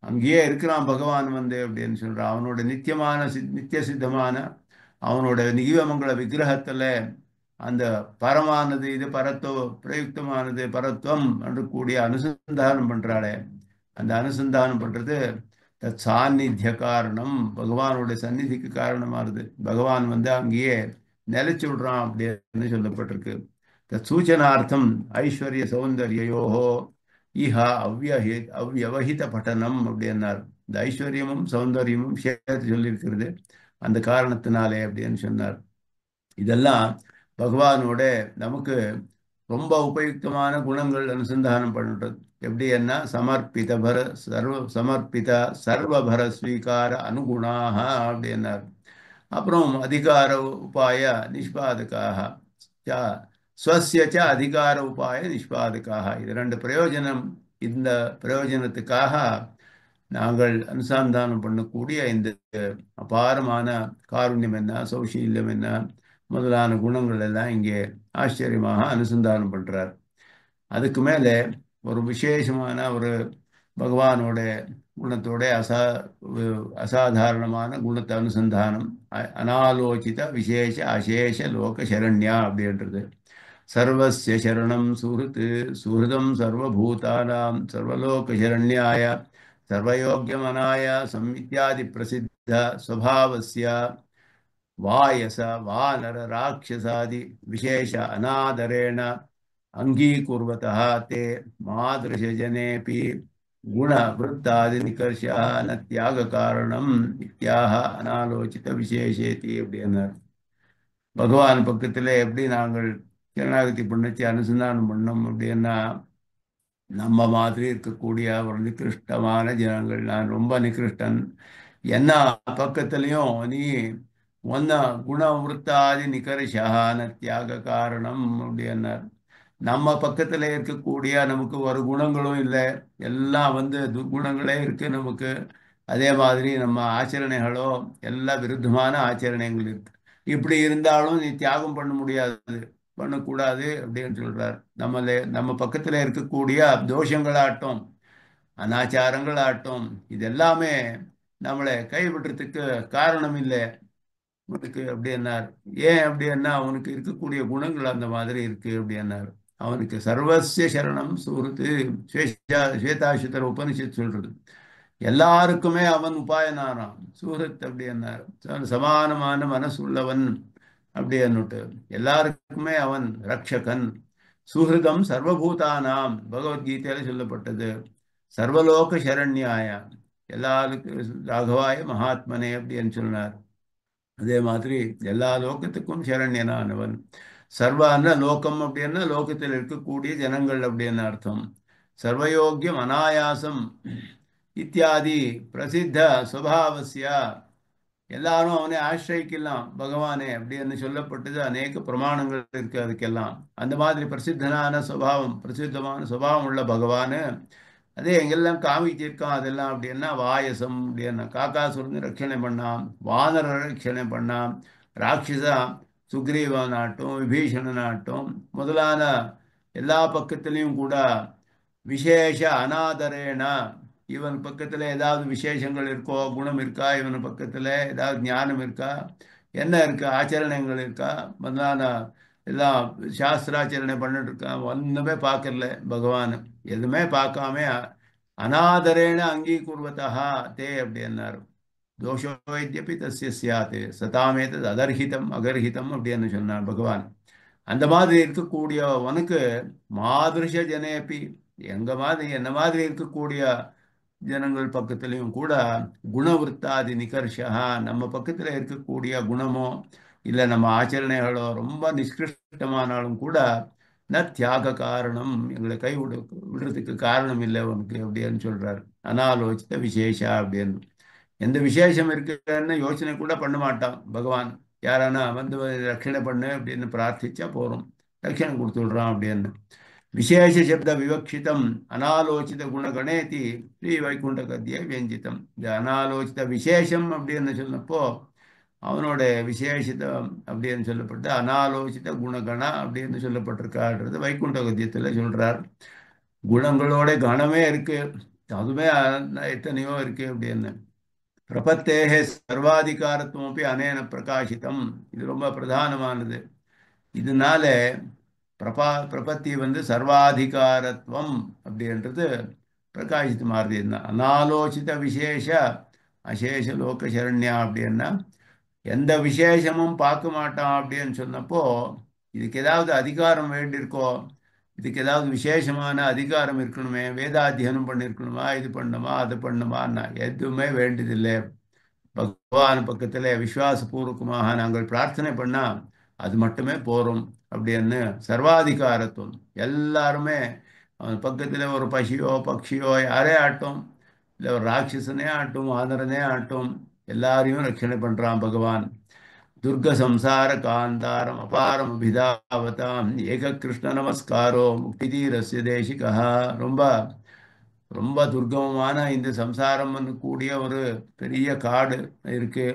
அங்கேயே இருக்கிறான் பகவான் வந்து அப்படின்னு சொல்றான். அவனோட நித்தியமான நித்திய சித்தமான அவனோட நிகமங்கள விக்கிரகத்துல அந்த பரமானது இது பரத்துவ பிரயுக்தமானது பரத்துவம் என்று கூடிய அனுசந்தானம் பண்றாளே, அந்த அனுசந்தானம் பண்றது தத் சாநித்திய காரணம், பகவானோட சந்நிதிக்கு காரணமானது. பகவான் வந்து அங்கேயே நிலைச்சு விடுறான் அப்படின்னு சொல்லப்பட்டிருக்கு. தத் சூச்சனார்த்தம் ஐஸ்வர்ய சௌந்தர்யோஹோ இஹ அவ்வவஹித பட்டனம் அப்படின்னார். இந்த ஐஸ்வர்யமும் சௌந்தர்யமும் சேர்த்து சொல்லியிருக்கிறது அந்த காரணத்தினாலே அப்படின்னு சொன்னார். இதெல்லாம் பகவானோட நமக்கு ரொம்ப உபயுக்தமான குணங்கள் அனுசந்தானம் பண்ணுறது. எப்படி என்ன சமர்ப்பித சர்வபர ஸ்வீகார அனுகுணாக அப்படின்னார். அப்புறம் அதிகார உபாய நிஷ்பாதகாக ஸ்வஸ்ய ச அதிகார உபாய நிஷ்பாதகாக, இது ரெண்டு பிரயோஜனம். இந்த பிரயோஜனத்துக்காக நாங்கள் அனுசந்தானம் பண்ணக்கூடிய இந்த அபாரமான காருண்யம் என்ன, சௌஷீல்யம் என்ன முதலான குணங்கள் எல்லாம் இங்கே ஆச்சரியமாக அனுசந்தானம் பண்றார். அதுக்கு மேலே ஒரு விசேஷமான ஒரு பகவானோட குணத்தோட அசாதாரணமான குணத்தை அனுசந்தானம், அனாலோசித விசேஷ அசேஷ லோக சரண்யா அப்படின்றது. சர்வஸ்ய சரணம் சுஹൃத் சுஹൃதம் சர்வபூதானாம் சர்வலோக சரண்யாய சர்வயோக்கியமனாய சம்மித்யாதி பிரசித்த ஸ்வபாவஸ்ய வாயச வானர ராட்சசாதி விசேஷ அநாதரேண அங்கீகுர்வதः தே மாதృశஜனேபி குண விருத்தாதி நிகர்ஷா ந தியாக காரணம் இத்தியாக அனாலோசித விசேஷேதி அப்படின்னார். பகவான் பக்கத்தில் எப்படி நாங்கள் சரணாகதி பண்ணச்சு அனுசந்தானம் பண்ணோம் அப்படின்னா, நம்ம மாதிரி இருக்கக்கூடிய ஒரு நிகிருஷ்டமான ஜனங்கள், நான் ரொம்ப நிகிருஷ்டன், என்ன பக்கத்துலையும் நீ ஒன்ன குண விருத்தாதி நிகர்ஷான தியாக காரணம் அப்படின்னார். நம்ம பக்கத்தில் இருக்கக்கூடிய நமக்கு ஒரு குணங்களும் இல்லை, எல்லாம் வந்து துர்குணங்களே இருக்கு நமக்கு. அதே மாதிரி நம்ம ஆச்சரணைகளோ எல்லா விருத்தமான ஆச்சரணைகள் இருக்கு. இப்படி இருந்தாலும் நீ தியாகம் பண்ண முடியாது, பண்ணக்கூடாது அப்படின்னு சொல்றார். நம்ம பக்கத்தில் இருக்கக்கூடிய தோஷங்களாட்டும் அனாச்சாரங்களாட்டும் இதெல்லாமே நம்மளை கைவிடுறதுக்கு காரணம் இல்லை உனக்கு அப்படின்னார். ஏன் அப்படின்னா அவனுக்கு இருக்கக்கூடிய குணங்கள் அந்த மாதிரி இருக்கு அப்படின்னார். அவனுக்கு சர்வசிய சரணம் சுஹൃத், ஸ்வேதாசுத்தர உபனிஷத் சொல்றது. எல்லாருக்குமே அவன் உபாயனானான் சுஹൃத் அப்படின்னார். சமானமான மனசு உள்ளவன் அப்படின்னுட்டு எல்லாருக்குமே அவன் ரக்ஷகன். சுஹൃதம் சர்வபூதானாம் பகவத்கீதையில சொல்லப்பட்டது. சர்வலோக சரண்யாய எல்லாருக்கும் ராகவாய மகாத்மனே அப்படின்னு சொன்னார். அதே மாதிரி எல்லா லோகத்துக்கும் சரண்யனானவன். சர்வான லோகம் அப்படின்னா லோகத்தில் இருக்கக்கூடிய ஜனங்கள் அப்படின்னு அர்த்தம். சர்வயோக்கியம் அனாயாசம் இத்தியாதி பிரசித்த சுபாவசியா, எல்லாரும் அவனை ஆசிரியிக்கலாம் பகவானே அப்படின்னு சொல்லப்பட்டது. அநேக பிரமாணங்கள் இருக்கு அதுக்கெல்லாம். அந்த மாதிரி பிரசித்தனான சுபாவம் பிரசித்தமான சுபாவம் உள்ள பகவானு அதே எங்கெல்லாம் காமிச்சிருக்கான் அதெல்லாம் அப்படின்னா வாயசம் அப்படின்னா காக்காசுரனை ரட்சணை பண்ணான், வானர ரட்சணை பண்ணான், ராட்சசா சுக்ரீவனாட்டும் விபீஷணனாட்டும் முதலான எல்லா பக்கத்திலையும் கூட விசேஷ அநாதரேனா, இவன் பக்கத்தில் ஏதாவது விசேஷங்கள் இருக்கோ, குணம் இருக்கா, இவன் பக்கத்தில் ஏதாவது ஞானம் இருக்கா, என்ன இருக்கா, ஆச்சரணங்கள் இருக்கா, முதலான எல்லாம் சாஸ்திராச்சரணை பண்ணிட்டு இருக்கான், ஒன்றுமே பார்க்கல பகவான். எதுவுமே பார்க்காம அநாதரேன அங்கீகுர்வதா தே அப்படின்னாரு. தோஷோ இத்யபி தஸ்ய ஸ்யாத் சதாமேதத் அதர்ஹிதம் அகர்ஹிதம் அப்படின்னு சொன்னார் பகவான். அந்த மாதிரி இருக்கக்கூடிய உனக்கு மாதிருஷ ஜனேபி எங்க மாதிரி என்ன மாதிரி இருக்கக்கூடிய ஜனங்கள் பக்கத்துலேயும் கூட குணவருத்தாதி நிகர்ஷா நம்ம பக்கத்தில் இருக்கக்கூடிய குணமோ இல்லை நம்ம ஆச்சரணைகளோ ரொம்ப நிஷ்கிருஷ்டமானாலும் கூட ந தியாக காரணம் எங்களை விடுறதுக்கு காரணம் இல்லை உனக்கு அப்படின்னு சொல்றாரு. அனாலோசித்த விசேஷா அப்படின்னு எந்த விசேஷம் இருக்குன்னு யோசனை கூட பண்ண மாட்டான் பகவான். யாரானா வந்து ரட்சணை பண்ணு அப்படின்னு பிரார்த்திச்சா போறோம், ரட்சணை கொடுத்து விடுறான் அப்படின்னு. விசேஷ சப்த விவக்ஷிதம் அனாலோசித குணகணேதி ஸ்ரீ வைகுண்ட கத்திய வியஞ்சிதம். இந்த அனாலோசித விசேஷம் அப்படின்னு சொன்னப்போ அவனோட விசேஷிதம் அப்படின்னு சொல்லப்பட்டு அனாலோசித குணகண அப்படின்னு சொல்லப்பட்டிருக்காருன்றது வைகுண்ட கத்தியத்தில் சொல்றார். குணங்களோட கணமே இருக்கு, அதுவே எத்தனையோ இருக்கு அப்படின்னு. பிரபத்தேகே சர்வாதிகாரத்துவம் அனேன பிரகாசித்தம். இது ரொம்ப பிரதானமானது. இதனால பிரபத்தி வந்து சர்வாதிகாரத்துவம் அப்படின்றது பிரகாசித்து மாறுது. என்ன அனாலோசித விசேஷ அசேஷ லோக சரண்யா அப்படின்னா எந்த விசேஷமும் பார்க்க மாட்டான் அப்படின்னு சொன்னப்போ இதுக்கு ஏதாவது அதிகாரம் வேண்டியிருக்கோ, இதுக்கு ஏதாவது விசேஷமான அதிகாரம் இருக்கணுமே, வேதாத்தியனம் பண்ணியிருக்கணுமா, இது பண்ணுமா அது பண்ணுமான்னா எதுவுமே வேண்டியதில்லை. பகவான் பக்கத்தில் விசுவாசபூர்வகமாக நாங்கள் பிரார்த்தனை பண்ணா அது மட்டுமே போறோம் அப்படின்னு சர்வாதிகாரத்துவம். எல்லாருமே அவன் பக்கத்தில் ஒரு பசியோ பக்ஷியோ யாரே ஆட்டும், இல்லை ஒரு ராட்சசனே ஆட்டும் வானரனே ஆட்டும், எல்லாரையும் ரட்சணை பண்றான் பகவான். துர்க சம்சார காந்தாரம் அபாரம் அபிதாவதாம் ஏக கிருஷ்ண நமஸ்காரோ முக்தி தீரஸ்ய தேசிகா. ரொம்ப ரொம்ப துர்கமமான இந்த சம்சாரம் கூடிய ஒரு பெரிய காடு இருக்கு.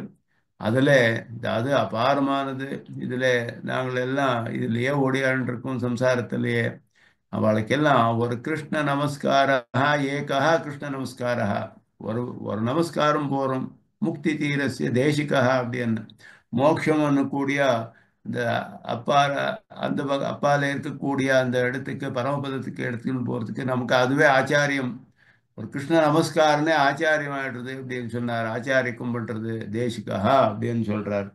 அதுல அது அபாரமானது. இதுல நாங்கள் எல்லாம் இதுலயே ஓடியாண்டு இருக்கோம் சம்சாரத்திலேயே. அவளுக்கெல்லாம் ஒரு கிருஷ்ண நமஸ்கார ஏகா கிருஷ்ண நமஸ்கார ஒரு ஒரு நமஸ்காரம் போறோம். முக்தி தீரஸ்ய தேசிகா அப்படின்னு மோட்சம் கூடிய இந்த அப்பால அந்த அப்பால இருக்கக்கூடிய அந்த இடத்துக்கு பரமபதத்துக்கு எடுத்துன்னு போறதுக்கு நமக்கு அதுவே ஆச்சாரியம். ஒரு கிருஷ்ண நமஸ்காரனே ஆச்சாரியம் ஆயிடுறது அப்படின்னு சொன்னார். ஆச்சாரிய கும்பிடுறது தேசிகா அப்படின்னு சொல்றார்.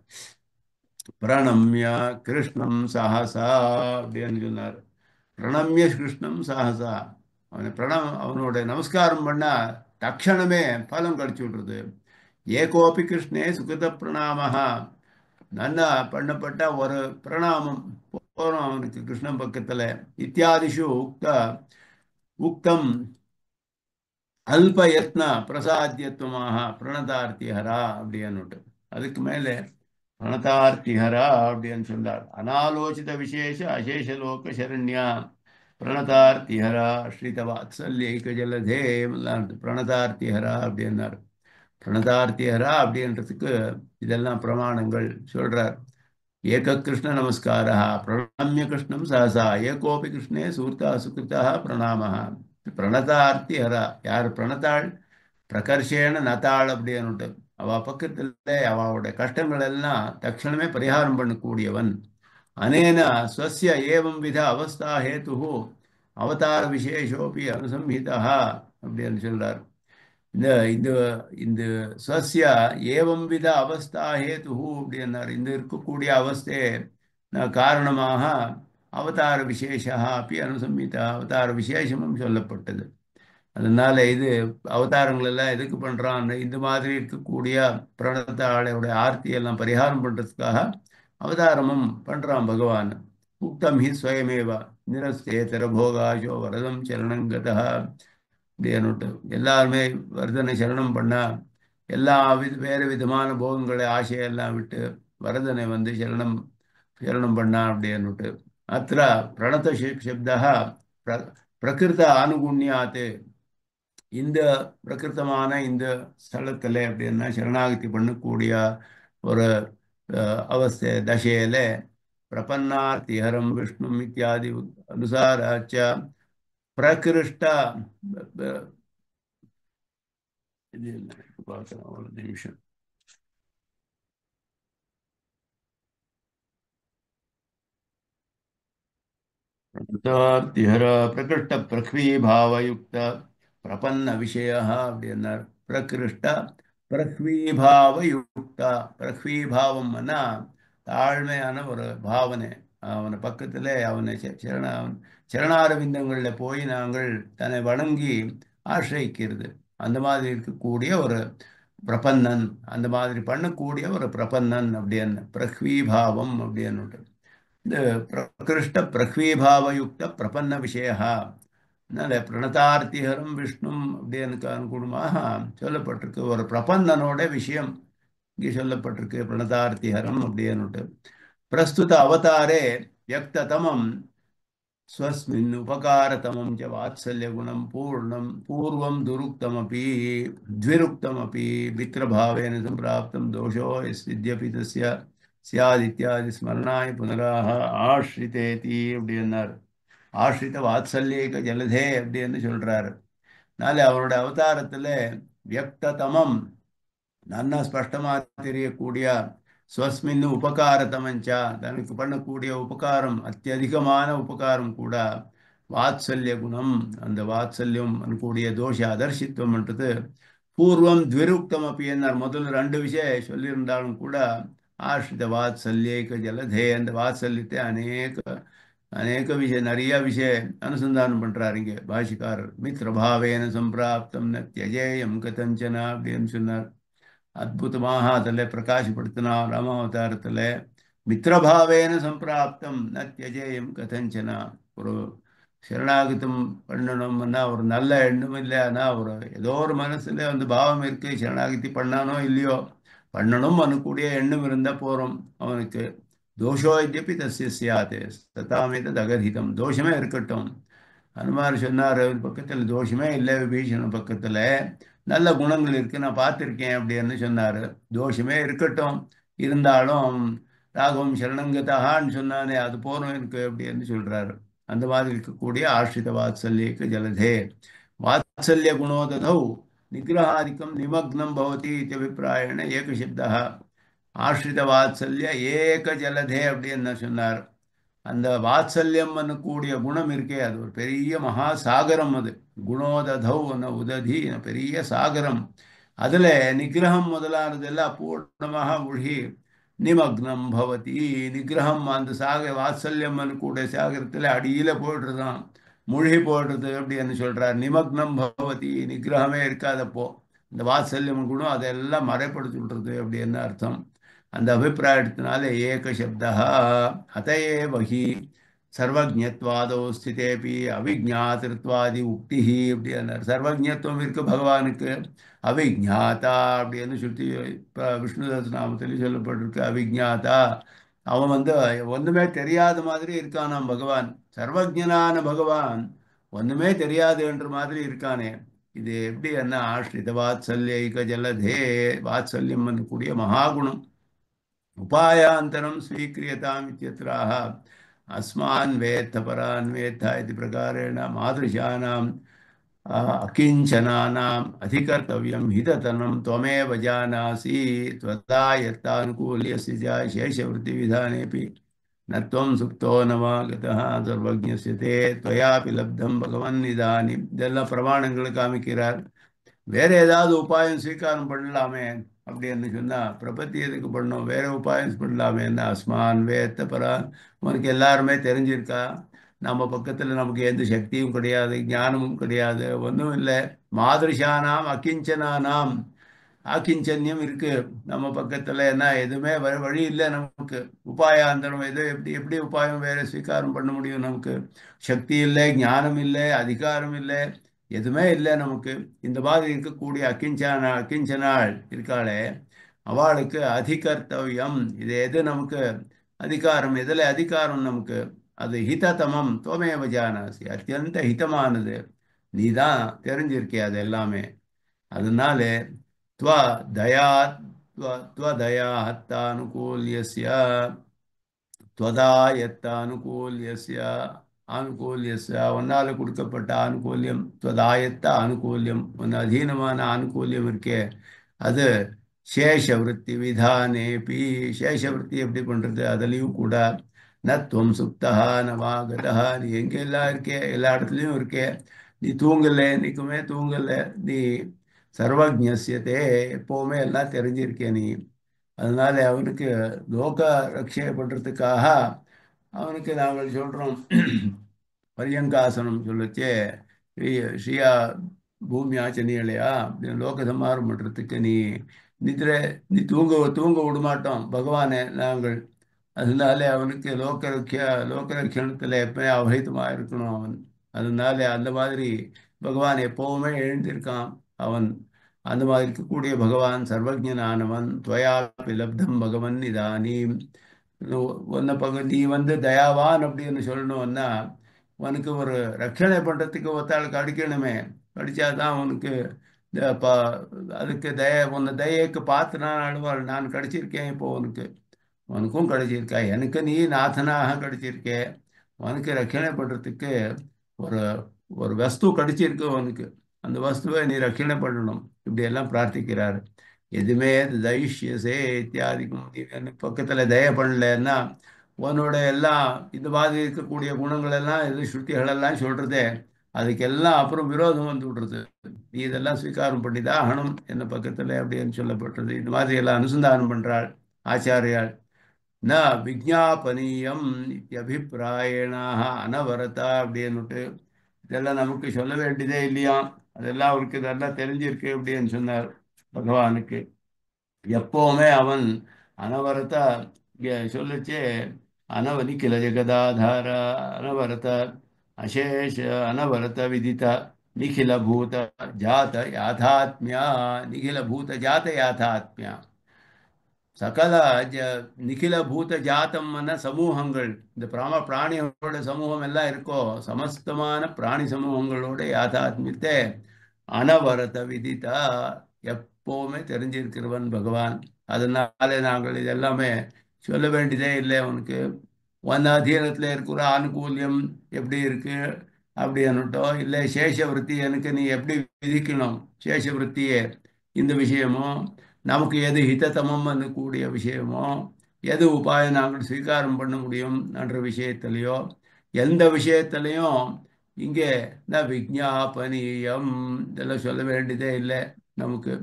பிரணம்ய கிருஷ்ணம் சஹசா அப்படின்னு சொன்னார். பிரணம்ய கிருஷ்ணம் சஹசா அவனோட நமஸ்காரம் பண்ணா தட்சணமே பலம் கிடைச்சு விடுறது. ஏகோபி கிருஷ்ணே சுகிருத பிரணாமஹா நல்லா பண்ணப்பட்ட ஒரு பிரணாமம் போறோம் அவனுக்கு கிருஷ்ணன் பக்கத்துல. இத்தியாதிஷு உக்தம் அல்பயத்ன பிரசாத்தியத்துவமாக பிரணதார்த்திஹரா அப்படின்னுட்டு அதுக்கு மேலே பிரணதார்த்திஹரா அப்படின்னு சொன்னார். அனாலோசித விசேஷ அசேஷ லோக சரண்யா பிரணதார்த்திஹரா ஸ்ரீத வாத்சல்யைக ஜலதே பிரணதார்த்திஹரா அப்படின்னார். பிரணதார்த்திஹரா அப்படின்றதுக்கு இதெல்லாம் பிரமாணங்கள் சொல்றார். ஏக கிருஷ்ண நமஸ்காரः பிரணம்ய கிருஷ்ணம் சஹசா ஏகோபி கிருஷ்ணே சூர்த்தா சுகிருத்தா பிரணாமः. பிரணதார்த்தி ஹரா யார் பிரணதாள் பிரகர்ஷேன நதாள் அப்படின்னுட்டு அவ பக்கத்துல அவளுடைய கஷ்டங்கள் எல்லாம் தட்சணமே பரிகாரம் பண்ணக்கூடியவன். அனேன ஸ்வஸ்ய ஏவம் வித அவஸ்தா ஹேது அவதார விசேஷோபி அனுசம்ஹிதா அப்படின்னு சொல்றார். இந்த இந்த இந்த ஸ்வஸ்ய ஏவம் வித அவஸ்தா ஹேது அப்படின்னார். இந்த இருக்கக்கூடிய அவஸ்தையே காரணமாக அவதார விசேஷா அப்படி அனுசம்மிதா அவதார விசேஷமும் சொல்லப்பட்டது. அதனால இது அவதாரங்கள் எல்லாம் எதுக்கு பண்றான், இந்த மாதிரி இருக்கக்கூடிய பிரணத்தாளையோட ஆர்த்தி எல்லாம் பரிகாரம் பண்றதுக்காக அவதாரமும் பண்றான் பகவான். உக்தம் ஹி ஸ்வயமேவா நிரஸ்தேதர போகாஷோ வரதம் சரணங்கதா அப்படின்னுட்டு எல்லாருமே வரதனை சரணம் பண்ணா எல்லா வேறு விதமான போகங்களை ஆசையெல்லாம் விட்டு வரதனை வந்து சரணம் சரணம் பண்ணா அப்படின்னுட்டு. அத்த பிரணத சப்தா பிரகிருத ஆனுகுண்யாத்து இந்த பிரகிருத்தமான இந்த ஸ்தலத்தில் அப்படின்னா சரணாகதி பண்ணக்கூடிய ஒரு அவஸ்தை தசையில பிரபன்னார்த்திஹரம் விஷ்ணு இத்தியாதி அனுசாராச்ச பிரகிருஷ்ட இது என்ன பார்க்கலாம் ஒரு நிமிஷம். பிரகிருஷ்ட பிரகிருஷ்ட பிரக்வி பாவயுக்த பிரபன்ன விஷய அப்படின்னார். பிரகிருஷ்ட பிரஹ்வீபாவ யுக்தா. பிரஹ்வீபாவம்னா தாழ்மையான ஒரு பாவனை. அவனை பக்கத்துல அவனை சரணாரவிந்தங்களில் போய் நாங்கள் தன்னை வணங்கி ஆசிரியிக்கிறது. அந்த மாதிரி இருக்கக்கூடிய ஒரு பிரபன்னன், அந்த மாதிரி பண்ணக்கூடிய ஒரு பிரபன்னன் அப்படின்னு பிரஹ்வீபாவம் அப்படின்னு. இந்த பிரகிருஷ்ட பிரஹ்வீபாவயுக்த பிரபன்ன விஷயா. அதனால பிரணதார்த்திகரம் விஷ்ணும் அப்படின்னு அனுகூலமாக சொல்லப்பட்டிருக்கு. ஒரு பிரபன்னனோட விஷயம் இங்கே சொல்லப்பட்டிருக்கு, பிரணதார்த்திகரம் அப்படின்னுட்டு. பிரஸ்துத அவதாரே வியக்ததமம் स्वस्मिन् उपकारतमं च वात्सल्यगुणं पूर्णं पूर्वं दुरुक्तमपि द्विरुक्तमपि मित्रभावेन सम्प्राप्तं दोषो यद्यपि तस्य स्यादित्यादि स्मरणाय पुनराह ஆஷ்ரிதேதி அப்படின்னார். ஆஷ்ரித வாத்சல்யக ஜலதே அப்படின்னு சொல்றாரு. நாளை அவரோட அவதாரத்துல வியக்ததமம் நன்னா ஸ்பஷ்டமா தெரியக்கூடிய ஸ்வஸ்மின்னு உபகாரத்தமஞ்சா தனக்கு பண்ணக்கூடிய உபகாரம் அத்தியதிகமான உபகாரம் கூட வாத்சல்ய குணம், அந்த வாத்சல்யம் கூடிய தோஷ அதர்ஷித்வம்ன்றது பூர்வம் த்விருக்தம் அப்படி என்னார். முதல்ல ரெண்டு விஷயம் சொல்லியிருந்தாலும் கூட ஆஷ்ரித வாத்சல்யேக ஜலதே அந்த வாத்சல்யத்தை அநேக அநேக விஷயம் நிறைய விஷயம் அனுசந்தானம் பண்றாரு இங்கே பாஷிக்காரர். மித்ரபாவேன சம்பிராப்தம் ந தியஜேயம் கதஞ்சனா அப்படின்னு சொன்னார். அற்புதமாக அதில் பிரகாசப்படுத்தினார் ராமாவதாரத்தில். மித்திரபாவேன சம்பிராப்தம் ந தியஜேயம் கதஞ்சனா. ஒரு சரணாகதம் பண்ணணும்னா ஒரு நல்ல எண்ணம் இல்லை, ஆனால் ஒரு ஏதோ ஒரு மனசுல வந்து பாவம் இருக்கு, சரணாகதி பண்ணானோ இல்லையோ பண்ணணும் அனுக்கூடிய எண்ணம் இருந்தால் போகிறோம் அவனுக்கு. தோஷோ இத்தியப்பி தஸ்ய சியாத் சதாமேத அகர்ஹிதம். தோஷமே இருக்கட்டும். அனுமார் சொன்னார், பக்கத்தில் தோஷமே இல்லை, விபீஷணன் பக்கத்தில் நல்ல குணங்கள் இருக்கு நான் பார்த்துருக்கேன் அப்படின்னு சொன்னார். தோஷமே இருக்கட்டும், இருந்தாலும் ராகவம் சரணங்கதான்னு சொன்னானே அது போறோம் எனக்கு அப்படின்னு சொல்றாரு. அந்த மாதிரி இருக்கக்கூடிய ஆஷ்ரித வாத்சல்யக்கு ஜலதே வாத்சல்ய குணோததௌ நிகிரகாதிக்கம் நிமக்னம் பவதி இத்தியபிப்பிராயண ஏகசப்தா. ஆஷ்ரித வாத்சல்ய ஏக ஜலதே அப்படின்னு சொன்னார். அந்த வாத்சல்யம் கூடிய குணம் இருக்கே அது ஒரு பெரிய மகா சாகரம். அது குணோததௌ உததி பெரிய சாகரம். அதுல நிகிரகம் முதலானதெல்லாம் பூர்ணமாக மூழ்கி நிமக்னம் பவதி. நிகிரகம் அந்த வாத்சல்யம் கூடிய சாகரத்துல அடியில போயிடுறதான், மூழ்கி போடுறது அப்படின்னு சொல்றார். நிமக்னம் பவதி நிகிரகமே இருக்காதப்போ இந்த வாத்சல்யம் குணம் அதெல்லாம் மறைப்படுத்தி விடுறது அப்படின்னு அர்த்தம். அந்த அபிப்பிராயத்தினால ஏக சப்தா அதையேவஹி சர்வஜத்வாதோ ஸ்திதேபி அவிஜாத்திருத்வாதி உக்தி அப்படின்னார். சர்வஜத்துவம் இருக்கு பகவானுக்கு, அவிஜாத்தா அப்படின்னு சுற்றி விஷ்ணு சஹஸ்ரநாமத்தில் சொல்லப்பட்டிருக்கு. அவிஜாத்தா அவன் வந்து ஒன்றுமே தெரியாத மாதிரி இருக்கானாம் பகவான். சர்வஜனான பகவான் ஒன்றுமே தெரியாது என்ற மாதிரி இருக்கானே. இது எப்படி என்ன ஆஷ்ரித வாத்சல்யைக ஜலதே. வாத்சல்யம் கூடிய மகாகுணம். उपायान्तरं स्वीक्रियताम् इत्यत्राह अस्मान् वेत्थ परान् वेत्थ इति प्रकारेण मादृशानाम् अकिञ्चनानाम् अधिकर्तव्यं हिततनं त्वमेव जानासि त्वदा यत्तानुकूल्यस्य च शेषवृत्तिविधानेऽपि न त्वं सुप्तो न वा गतः सर्वज्ञस्य ते त्वयापि लब्धं भगवन् इदानीं. இதெல்லாம் பிரமாணங்கள் காமிக்கிறார். வேற ஏதாவது உபாயம் ஸ்வீகாரம் பண்ணலாமே அப்படின்னு சொன்னா பிரபத்தி எதுக்கு பண்ணோம், வேற உபாயம் பண்ணலாமே. என்ன அஸ்மான் வேத்த பரான், உனக்கு எல்லாருமே தெரிஞ்சிருக்கா. நம்ம பக்கத்துல நமக்கு எந்த சக்தியும் கிடையாது, ஞானமும் கிடையாது, ஒன்றும் இல்லை. மாதிரிஷானாம் அகிஞ்சனானாம் ஆக்கிஞ்சன்யம் இருக்கு நம்ம பக்கத்துல. என்ன எதுவுமே வழி இல்லை நமக்கு. உபாயாந்தரம் எது எப்படி எப்படி உபாயம் வேற ஸ்வீகாரம் பண்ண முடியும் நமக்கு. சக்தி இல்லை, ஞானம் இல்லை, அதிகாரம் இல்லை, எதுவுமே இல்லை நமக்கு. இந்த மாதிரி இருக்கக்கூடிய அக்கிஞ்சனாள் இருக்காளே அவளுக்கு அதிகர்த்தவியம். இது எது நமக்கு அதிகாரம், எதுல அதிகாரம் நமக்கு? அது ஹிததமம் துவமேவ ஜானாசி, அத்தியந்த ஹிதமானது, நீ தான் தெரிஞ்சிருக்கே அது எல்லாமே. அதனால त्वा दया त्वदया हत्तानुकूल्यस्य त्वदायत्तानुकूल्यस्य ஆனுகூல்யஸ்ய உன்னால கொடுக்கப்பட்ட ஆனுகூல்யம், துவதாயத்த ஆனுகூல்யம் உன் அதீனமான ஆனுகூல்யம் இருக்கே அது சேஷவருத்தி விதானேபி. சேஷவருத்தி எப்படி பண்றது அதுலேயும் கூட நத்வம் சுப்தா நவாகதா, நீ எங்கெல்லாம் இருக்கே எல்லா இடத்துலையும் இருக்கே. நீ தூங்கல, நிற்குமே தூங்கல, நீ சர்வஜ்ஞஸ்யதே, எப்பவுமே எல்லாம் தெரிஞ்சிருக்கே நீ. அதனால அவனுக்கு லோக ரட்சை பண்றதுக்காக அவனுக்கு நாங்கள் சொல்றோம். பரியங்காசனம் சொல்லச்சே ஸ்ரீயா பூமியாச்ச நீளையா லோக சம்ஹாரம் பண்றதுக்கு நித்ரை நீ தூங்க தூங்க விடமாட்டோம் பகவானே நாங்கள். அதனால அவனுக்கு லோக ரட்சணத்துல எப்பயும் அவஹிதமா இருக்கணும் அவன். அதனால அந்த மாதிரி பகவான் எப்பவுமே எழுந்திருக்கான் அவன். அந்த மாதிரி இருக்கக்கூடிய பகவான் சர்வஜனானவன். துவயாபி லப்தம் பகவன் இதானீம். நீ தயாவான் அப்படின்னு சொல்லணும்னா உனக்கு ஒரு ரட்சணை பண்றதுக்கு ஒருத்தாளுக்கு அடிக்கணுமே. அடிச்சாதான் உனக்கு இந்த அதுக்கு உன்னை தயைக்கு பார்த்து நான் அழுவாள். நான் கிடைச்சிருக்கேன் இப்போ உனக்கு. உனக்கும் கிடைச்சிருக்கா, எனக்கு நீ நாதனாக கிடைச்சிருக்கே. உனக்கு ரட்சணை பண்றதுக்கு ஒரு ஒரு வஸ்து கிடைச்சிருக்கு உனக்கு. அந்த வஸ்துவை நீ ரட்சணை பண்ணணும். இப்படி எல்லாம் பிரார்த்திக்கிறார். எதுவுமே தைஷ்யசே இத்தியாதிக்கும், நீ எனக்கு பக்கத்துல தய பண்ணலன்னா உன்னோட எல்லாம் இந்த மாதிரி இருக்கக்கூடிய குணங்கள் எல்லாம் இது ஸ்ருதிகள் எல்லாம் சொல்றதே அதுக்கெல்லாம் அப்புறம் விரோதம் வந்து விடுறது. நீ இதெல்லாம் ஸ்வீகாரம் பண்ணிதான் ஆகணும் என்ன பக்கத்துல அப்படின்னு சொல்லப்பட்டது. இந்த மாதிரி எல்லாம் அனுசந்தானம் பண்றாள் ஆச்சாரியாள். ந விஜாபனீயம் இத்தியபிப்பிராயணாக அனவரதா அப்படின்னுட்டு இதெல்லாம் நமக்கு சொல்ல வேண்டியதே இல்லையா. அதெல்லாம் அவருக்கு இதெல்லாம் தெரிஞ்சிருக்கு அப்படின்னு சொன்னார் பகவானுக்கு. எப்பவுமே அவன் அனவரத சொல்லுச்சே அனவதிக்கில ஜெகதாதார அனவரத அசேஷ அனவரத விதித நிகில பூத ஜாத யாதாத்மியா. நிகில பூத ஜாத யாதாத்மியா சகல நிகில பூத ஜாத்தம்னா சமூகங்கள், இந்த பிராணிகளோட சமூகம் எல்லாம் இருக்கோ சமஸ்தமான பிராணி சமூகங்களோட யாதாத்மியத்தை அனவரத விதித்தா எப்பவுமே தெரிஞ்சிருக்கிறவன் பகவான். அதனால நாங்கள் இதெல்லாமே சொல்ல வேண்டியதே இல்லை அவனுக்கு. உன் அதீனத்தில் இருக்கிற ஆனுகூல்யம் எப்படி இருக்கு அப்படின்னுட்டோ இல்லை சேஷவிருத்தி எனக்கு நீ எப்படி விதிக்கணும் சேஷவிருத்தியே இந்த விஷயமோ நமக்கு எது ஹிதத்தமம் கூடிய விஷயமோ எது உபாயம் நாங்கள் ஸ்வீகாரம் பண்ண முடியும் என்ற விஷயத்திலையோ எந்த விஷயத்திலையும் இங்கே விஜாபனீயம் இதெல்லாம் சொல்ல வேண்டியதே இல்லை நமக்கு.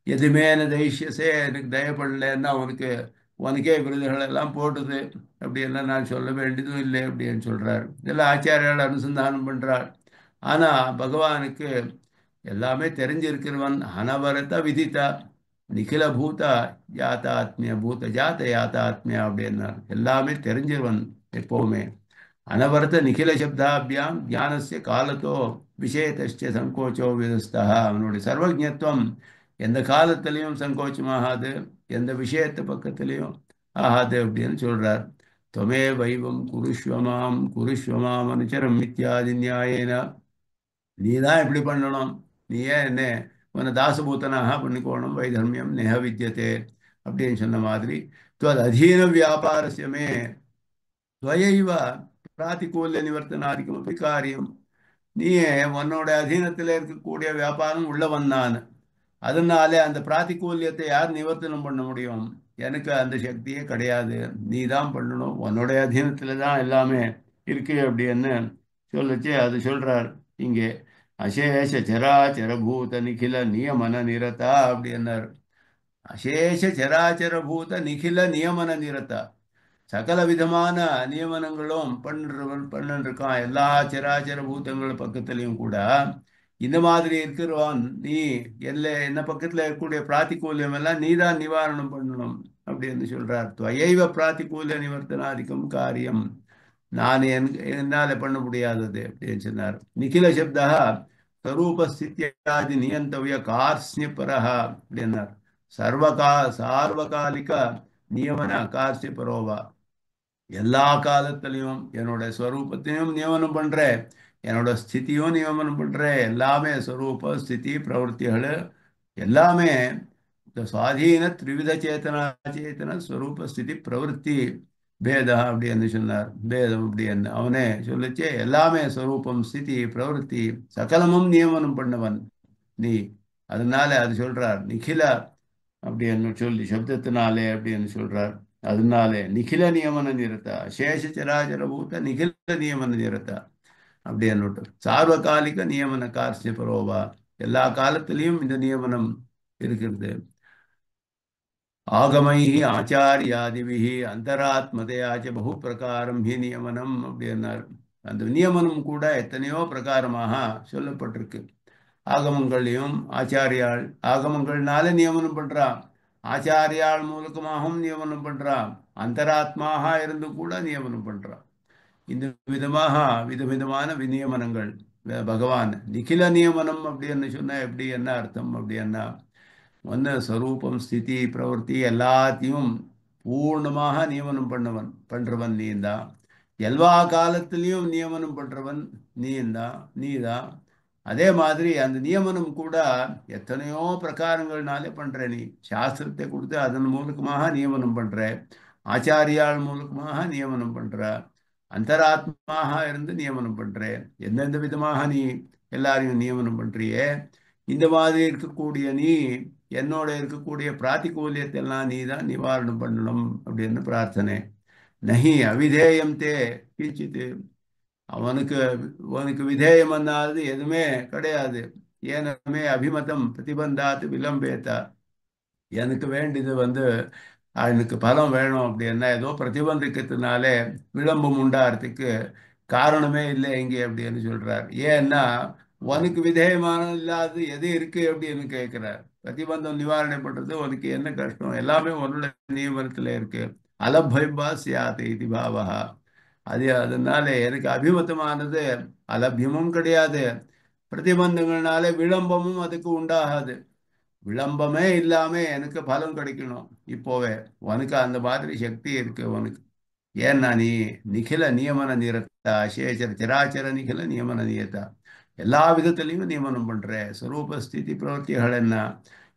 எதுவுமே தைஷ்யசே எனக்கு தயப்படலைன்னா உனக்கே விருதுகள் எல்லாம் போட்டுது அப்படியெல்லாம் நான் சொல்ல வேண்டியதும் இல்லை அப்படின்னு சொல்றார். இதெல்லாம் ஆச்சாரியால் அனுசந்தானம் பண்றார். ஆனா பகவானுக்கு எல்லாமே தெரிஞ்சிருக்கிறவன். அனவரத விதித்தா நிகில பூத யாத்தாத்மிய பூத ஜாத யாத்தாத்மியா அப்படின்னார். எல்லாமே தெரிஞ்சிருவன் எப்பவுமே. அனவரத நிகில சப்தாபியாம் ஞானசிய காலத்தோ விஷயத்த சங்கோச்சோ விதஸ்தா. அவனுடைய சர்வஜத்துவம் எந்த காலத்திலையும் சங்கோச்சமாகாது, எந்த விஷயத்தை பக்கத்திலையும் ஆகாது அப்படின்னு சொல்றார். தொமே வைவம் குருஷ்வமாம் அனுச்சரம் இத்தியாதி நியாயேன. நீ தான் இப்படி பண்ணணும், நீ ஏன் என்ன உன்னை தாசபூத்தனாக பண்ணிக்கோணும். வைதர்மியம் நெஹ வித்தியதே அப்படின்னு சொன்ன மாதிரி துவத் அதீன வியாபாரஸ்யமே துவயைவ பிராதிகூல்ய நிவர்த்தனாதிக்கம் அப்படி காரியம். நீ உன்னோட அதீனத்தில் இருக்கக்கூடிய வியாபாரம் உள்ளவன் நான். அதனாலே அந்த பிராதிகூல்யத்தை யார் நிவர்த்தனம் பண்ண முடியும். எனக்கு அந்த சக்தியே கிடையாது. நீ தான் பண்ணணும், உன்னுடைய அதீனத்தில் தான் எல்லாமே இருக்கு அப்படின்னு சொல்லுச்சு. அது சொல்றார் இங்கே. அசேஷ சராச்சர பூத நிகில நியமன நிரதா அப்படின்னார். அசேஷ சராச்சர பூத நிகில நியமன நிரதா. சகல விதமான நியமனங்களும் பண்ணிருக்கான் எல்லா சராச்சர பூதங்கள் பக்கத்துலையும் கூட. இந்த மாதிரி இருக்கிறவன் நீ என்ன பக்கத்துல இருக்கக்கூடிய பிராத்திகூல்யம் எல்லாம் நீதான் நிவாரணம் பண்ணணும் அப்படின்னு சொல்றார். துவயைவ பிராத்திகூல்ய நிவர்த்தனாதிக்கம் காரியம். நான் என்னால பண்ண முடியாதது அப்படின்னு சொன்னார். நிகில சப்தா ஸ்வரூபஸ்தித்யாதி நியந்தவிய கார்ஸ்யபரஹ அப்படின்னார். சார்வகாலிக நியமன கார்ஸ்யபரோவா. எல்லா காலத்திலையும் என்னோட ஸ்வரூபத்தையும் நியமனம் பண்றேன், என்னோட ஸ்திதியும் நியமனம் பண்றேன். எல்லாமே ஸ்வரூப ஸ்திதி பிரவருத்திகள் எல்லாமே இந்த சுவாதீன திரிவித சேத்தனா சேத்தன ஸ்வரூப ஸ்திதி பிரவருத்தி பேதா அப்படின்னு சொன்னார். பேதம் அப்படின்னு அவனே சொல்லிச்சே எல்லாமே ஸ்வரூபம் ஸ்திதி பிரவருத்தி சகலமும் நியமனம் பண்ணவன் நீ. அதனால அது சொல்றார் நிகில அப்படின்னு சொல்லி சப்தத்தினாலே அப்படின்னு சொல்றார். அதனாலே நிகில நியமன நிரதா சேஷ சராச்சர பூத நிகில நியமன நிரதா அப்படின்னு சார்வகாலிக நியமன கார்சிய பரோவா. எல்லா காலத்திலையும் இந்த நியமனம் இருக்கிறது. ஆகமைஹி ஆச்சாரியாதிபிஹி அந்தராத்மதையாச்ச பகு பிரகாரம் ஹி நியமனம் அப்படின்னார். அந்த நியமனம் கூட எத்தனையோ பிரகாரமாக சொல்லப்பட்டிருக்கு. ஆகமங்களையும் ஆச்சாரியால் ஆகமங்கள்னால நியமனம் பண்றான், ஆச்சாரியால் மூலகமாகவும் நியமனம் பண்றான், அந்தராத்மாக இருந்து கூட நியமனம் பண்றான். இந்த விதமாக விதவிதமான விநியமனங்கள் பகவான் நிখিல நியமனம் அப்படின்னு சொன்னா எப்படி, என்ன அர்த்தம் அப்படின்னா, ஒன்று ஸ்வரூபம் ஸ்திதி பிரவருத்தி எல்லாத்தையும் பூர்ணமாக நியமனம் பண்றவன் நீந்தான். எல்லா காலத்திலையும் நியமனம் பண்றவன் நீதான். அதே மாதிரி அந்த நியமனம் கூட எத்தனையோ பிரகாரங்கள்னாலே பண்ற. நீ சாஸ்திரத்தை கொடுத்து அதன் மூலகமாக நியமனம் பண்ற, ஆச்சாரியால் மூலகமாக நியமனம் பண்ற, அந்தராத்மாக இருந்து நியமனம் பண்ற. எந்தெந்த விதமாக நீ எல்லாரையும் நியமனம் பண்றியே, இந்த மாதிரி இருக்கக்கூடிய நீ என்னோட இருக்கக்கூடிய பிராத்திகூல்யத்தை எல்லாம் நீ தான் நிவாரணம் பண்ணணும் அப்படின்னு பிரார்த்தனை. நஹி அவிதேயம் தே கிஞ்சித்து, அவனுக்கு அவனுக்கு விதேயம் அன்னாது எதுவுமே கிடையாது. ஏனமே அபிமதம் பிரதிபந்தாத்து விளம்பேத்தா, எனக்கு வேண்டியது எனக்கு பலம் வேணும் அப்படின்னா ஏதோ பிரதிபந்திக்கிறதுனாலே விளம்பம் உண்டாகிறதுக்கு காரணமே இல்லை இங்கே அப்படின்னு சொல்றார். ஏன்னா உனக்கு விதேயமான இல்லாத எது இருக்கு அப்படின்னு கேட்கிறார். பிரதிபந்தம் நிவாரணம் பண்றது உனக்கு என்ன கஷ்டம், எல்லாமே உன்னோட நியமனத்துல இருக்கு. அலபைபா சியாத் இது பாவா. அதனால எனக்கு அபிமதமானது அலபியமும் கிடையாது, பிரதிபந்தங்கள்னாலே விளம்பமும் அதுக்கு உண்டாகாது. விளம்பமே இல்லாம எனக்கு பலம் கிடைக்கணும் இப்போவே, உனக்கு அந்த மாதிரி சக்தி இருக்கு உனக்கு. ஏன்னா நீ நிখিல நியமன நிரத்தா அசேஷர சராச்சர நிখিல நியமன நியத்தா, எல்லா விதத்திலையும் நியமனம் பண்ற. ஸ்வரூப ஸ்திதி பிரவர்த்திகள் என்ன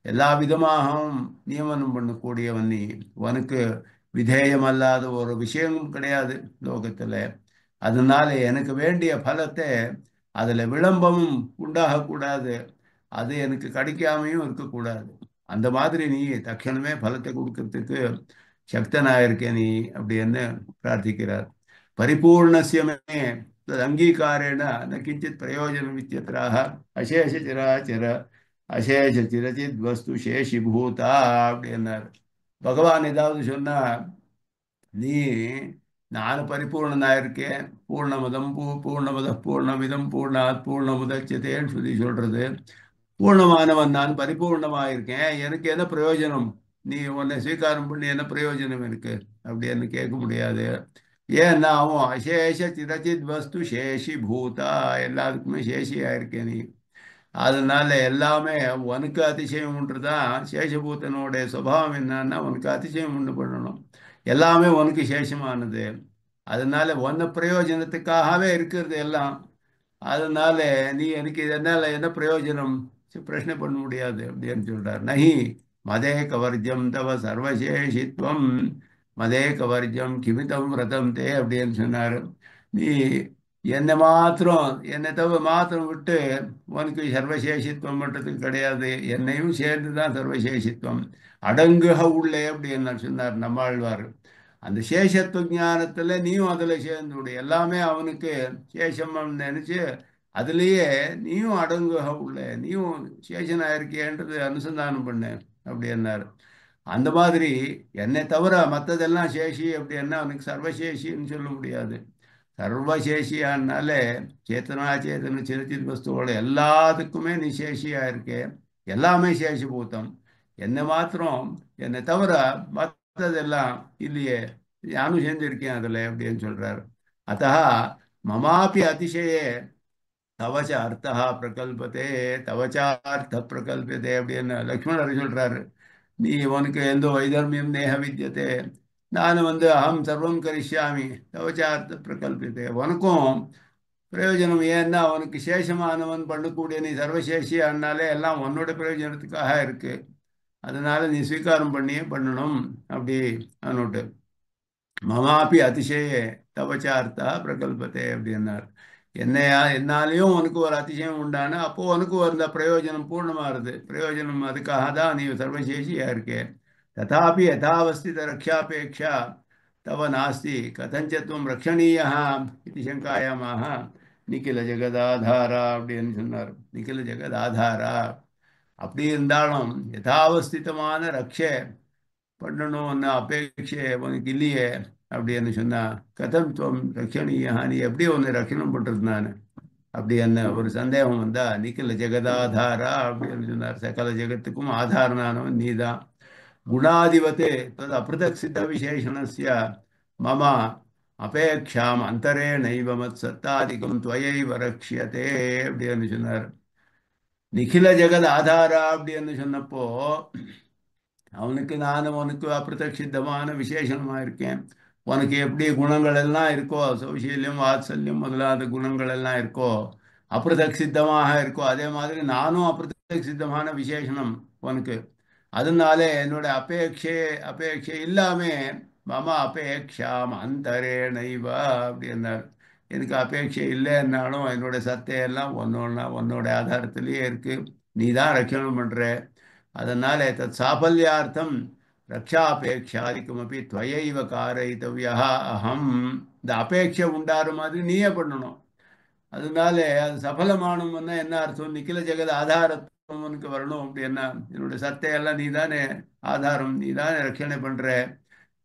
எல்லா விதமாகவும் நியமனம் பண்ணக்கூடியவன் நீ. உனக்கு விதேயம் அல்லாத ஒரு விஷயமும் கிடையாது லோகத்துல. அதனால எனக்கு வேண்டிய பலத்தை அதுல விளம்பமும் உண்டாகக்கூடாது, அது எனக்கு கிடைக்காமையும் இருக்கக்கூடாது. அந்த மாதிரி நீ தட்சணமே பலத்தை கொடுக்கறதுக்கு சக்தனாயிருக்கே நீ அப்படின்னு பிரார்த்திக்கிறார். பரிபூர்ணசியமே அங்கீகாரேன ந கிஞ்சித் பிரயோஜனம் இத்தியத்ராக அசேஷ சிராச்சர அசேஷ சிரச்சித் வஸ்து சேஷி பூதா அப்படின்னார். பகவான் ஏதாவது சொன்னா, நீ நான் பரிபூர்ணனாக இருக்கேன், பூர்ணமதம் பூர்ணமத பூர்ணமிதம் பூர்ணாத் பூர்ணமுதட்சதேன்னு சொல்றது, பூர்ணமானவன் நான் பரிபூர்ணமாக இருக்கேன், எனக்கு என்ன பிரயோஜனம், நீ உன்னை ஸ்வீகாரம் பண்ணி என்ன பிரயோஜனம் இருக்கு அப்படின்னு கேட்க முடியாது. ஏன்னா அவன் அசேஷ சிரச்சித் வஸ்து சேஷி பூதா, எல்லாருக்குமே சேஷியா இருக்கேன் நீ. அதனால எல்லாமே உனக்கு அதிசயம் உண்டு தான். சேஷபூத்தனுடைய சுபாவம் என்னன்னா உனக்கு அதிசயம் உண்டு பண்ணணும், எல்லாமே உனக்கு சேஷமானது. அதனால ஒன்ன பிரயோஜனத்துக்காகவே இருக்கிறது எல்லாம். அதனால நீ எனக்கு இதனால என்ன பிரயோஜனம் பிரச்சனை பண்ண முடியாது அப்படின்னு சொல்றார். நஹி மதே கவர்ஜம் தவ சர்வசேஷித்வம் மதே கவர்ஜம் கிமிதம் விரதம் தே அப்படின்னு சொன்னார். நீ என்னை தவிர மாத்திரம் விட்டு உனக்கு சர்வசேஷித்வம் பண்றதுக்கு கிடையாது, என்னையும் சேர்ந்து தான் சர்வசேஷித்வம் அடங்குக உள்ளே அப்படின்னு சொன்னார் நம்மாழ்வார். அந்த சேஷத்துவ ஞானத்துல நீயும் அதுல சேர்ந்து விடு, எல்லாமே அவனுக்கு சேஷம் நினைச்சு அதுலேயே நீயும் அடங்குக உள்ள, நீயும் சேஷனா இருக்கியன்றது அனுசந்தானம் பண்ணு அப்படின்னாரு. அந்த மாதிரி என்னை தவிர மற்றதெல்லாம் சேஷி அப்படின்னா அவனுக்கு சர்வசேஷின்னு சொல்ல முடியாது. சர்வசேஷியானால சேத்தனா சேத்தன சிரச்சித் வஸ்துவோட எல்லாத்துக்குமே நீ சேஷியா இருக்கே, எல்லாமே சேஷபூத்தம். என்னை மாத்திரம் என்னை தவிர மற்றதெல்லாம் இல்லையே, நானும் சேர்ந்திருக்கேன் அதுல அப்படின்னு சொல்றாரு. அத்தா மமாபி அதிசயே தவச்ச அர்த்தா பிரகல்பத்தே தவச்ச அர்த்த பிரகல்பத்தே அப்படின்னு லக்ஷ்மணர் சொல்றாரு. நீ உனக்கு எந்த வைதர்மியம் நேக வித்தியதே, நான் அகம் சர்வம் கரிஷ்யாமி தவச்ச அர்த்த பிரகல்பத்தே, உனக்கும் பிரயோஜனம். ஏன்னா அவனுக்கு சேஷமானவன் பண்ணக்கூடிய நீ சர்வசேஷி ஆனாலே எல்லாம் உன்னோட பிரயோஜனத்துக்காக இருக்கு. அதனால நீ ஸ்வீகாரம் பண்ணியே பண்ணணும் அப்படி அவனோட்டு. மமாபி அதிசயே தவச்சார்த்தா பிரகல்பத்தே அப்படின்னார். என்னாலையும் உனக்கு ஒரு அதிசயம் உண்டான அப்போ உனக்கு அந்த பிரயோஜனம் பூர்ணமாகுது. பிரயோஜனம் அதுக்காக தான் நீ சர்வசேஷியா இருக்கே. ததாபி யதாவஸ்தித ரக்ஷாபேட்சா தவ நாஸ்தி கதஞ்சத்வம் ரக்ஷணீயா இது சங்காயாமாக. நிக்கில ஜெகதாதாரா அப்படின்னு சொன்னார். நிக்கில ஜெகதாதாரா அப்படி இருந்தாலும் யதாவஸ்திதமான ரக்ஷை பண்ணணும்னு அபேட்சை உனக்கு இல்லையே அப்படின்னு சொன்னா, கதம் துவம் ரக்ஷணீயா, நீ எப்படி உன்னை ரட்சணம் பண்றது நான் அப்படி என்ன ஒரு சந்தேகம் வந்தா, நிக்கில ஜெகதாதாரா அப்படின்னு சொன்னார். சகல ஜெகத்துக்கும் ஆதாரனானவன் நீதான். குணாதிபதே தது அபிருதக் சித்த விசேஷணஸ்ய மம அபேக்ஷாம் அந்தரே நைவ மத் சத்தாதிகம் துவயைவ ரக்ஷ்யதே அப்படின்னு சொன்னார். நிகில ஜெகத் ஆதாரா அப்படின்னு சொன்னப்போ அவனுக்கு நானும் உனக்கு அப்பிரதட்சித்தமான விசேஷணமா இருக்கேன். உனக்கு எப்படி குணங்கள் எல்லாம் இருக்கோ, சௌசீல்யம் வாத்சல்யம் முதலாத குணங்கள் எல்லாம் இருக்கோ, அப்பிரதட்சித்தமாக இருக்கோ, அதே மாதிரி நானும் அப்பிரதட்சித்தமான விசேஷணம் உனக்கு. அதனால என்னோட அபேட்சை இல்லாம மம அபேக்ஷாம் அந்தரேணைவ அப்படின்னார். எனக்கு அபேட்சை இல்லைன்னாலும் என்னோட சத்தையெல்லாம் உன்னோட ஆதாரத்திலேயே இருக்கு. நீ தான் ரட்சணம் பண்ற. அதனால தத் சாபல்யார்த்தம் ரக்ஷாபேட்சாதிக்கமப்பி துவயைவ காரயித்தவ்யா அகம். இந்த அபேட்சை உண்டாரு மாதிரி நீயே பண்ணணும். அதனால அது சபலமானோம்னா என்ன அர்த்தம்? நிக்கில ஜெகத் ஆதாரத்துவம் உனக்கு வரணும் அப்படின்னா என்னுடைய சத்தையெல்லாம் நீ தானே ஆதாரம், நீ தானே ரட்சணை பண்ற.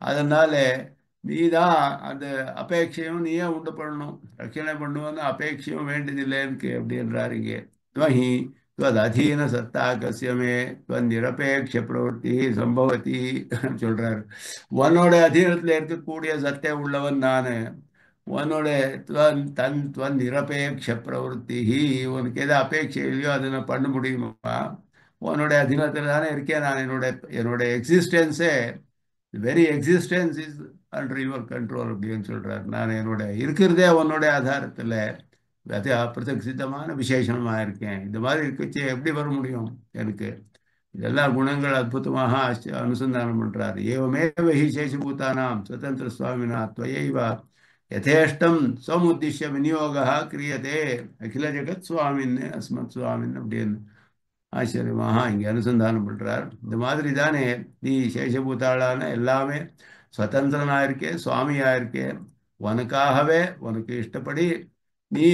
அதனால நீதான் அந்த அபேட்சையும் நீயே உண்டு பண்ணணும். ரட்சணை பண்ணுவோன்னு அபேட்சையும் வேண்டியதில்லைன்னு அப்படின்றாரு இங்கே. துவஹி त्वदधीन सत्ता कस्य मे त्वनिरपेक्ष प्रवृत्ति संभवती சொல்றாரு. உன்னோட அதீனத்தில் இருக்கக்கூடிய சத்தை உள்ளவன் நானு. உன்னோட துவன் நிரபேட்ச பிரவருத்தி, உனக்கு எது அபேட்சை இல்லையோ அதை நான் பண்ண முடியுமா? உன்னோட அதீனத்தில் தானே இருக்கேன் நான். என்னோட எக்ஸிஸ்டன்ஸே, very existence is under your control அப்படின்னு சொல்றாரு. நான் என்னோட இருக்கிறதே உன்னோட ஆதாரத்தில் அது அப்பிரதட்சிதமான விசேஷமாக இருக்கேன். இந்த மாதிரி இருக்கச்சே எப்படி வர முடியும் எனக்கு? இதெல்லாம் குணங்கள் அற்புதமாக அனுசந்தானம் பண்றாரு. ஏவமேவ ஹி சேஷபூதானாம் சுதந்திர சுவாமினா துவயைவ யதேஷ்டம் சமுத்திஷ்ய விநியோகா கிரியதே அகில ஜெகத் சுவாமின் அஸ்மத் சுவாமின் அப்படின்னு ஆச்சரியமாக இங்கே அனுசந்தானம் பண்றார். இந்த மாதிரி தானே நீ சேஷபூதாளான எல்லாமே சுதந்திரனா இருக்கே, சுவாமியா இருக்கே. உனக்காகவே உனக்கு இஷ்டப்படி நீ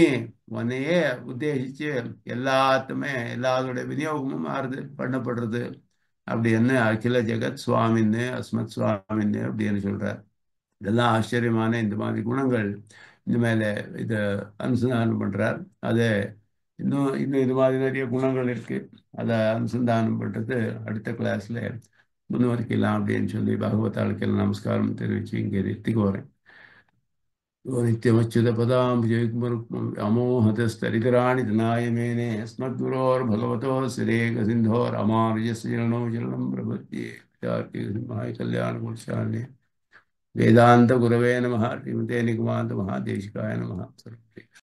உன்னையே உத்தேசிச்சு எல்லாத்தோட விநியோகமும் ஆறுது பண்ணப்படுறது அப்படின்னு அகில ஜெகத் சுவாமின்னு அஸ்மத் சுவாமின்னு அப்படின்னு சொல்றார். இதெல்லாம் ஆச்சரியமான இந்த மாதிரி குணங்கள் இந்த மேலே இதை அனுசந்தானம் பண்றார். அதை இன்னும் இன்னும் இது மாதிரி நிறைய குணங்கள் இருக்கு. அதை அனுசந்தானம் பண்றது அடுத்த கிளாஸ்ல முன்வரிக்கலாம் அப்படின்னு சொல்லி பகவத்தாளுக்கெல்லாம் நமஸ்காரம் தெரிவிச்சு இங்கே நிறுத்திக்கு வரேன். नित्यमच्युतपदाम्बुजयुग्मरुक्मम् अमोहतस्तरितराणि धनाय मेने अस्मद्गुरोर्भगवतोऽस्तिरेकसिन्धो रामानुजस्य चरणौ शरणं प्रपद्ये। पितार्किकसिंहाय कल्याणगुणशालिने वेदान्तगुरवे नमः। श्रीमते निगमान्तमहादेशिकाय नमः।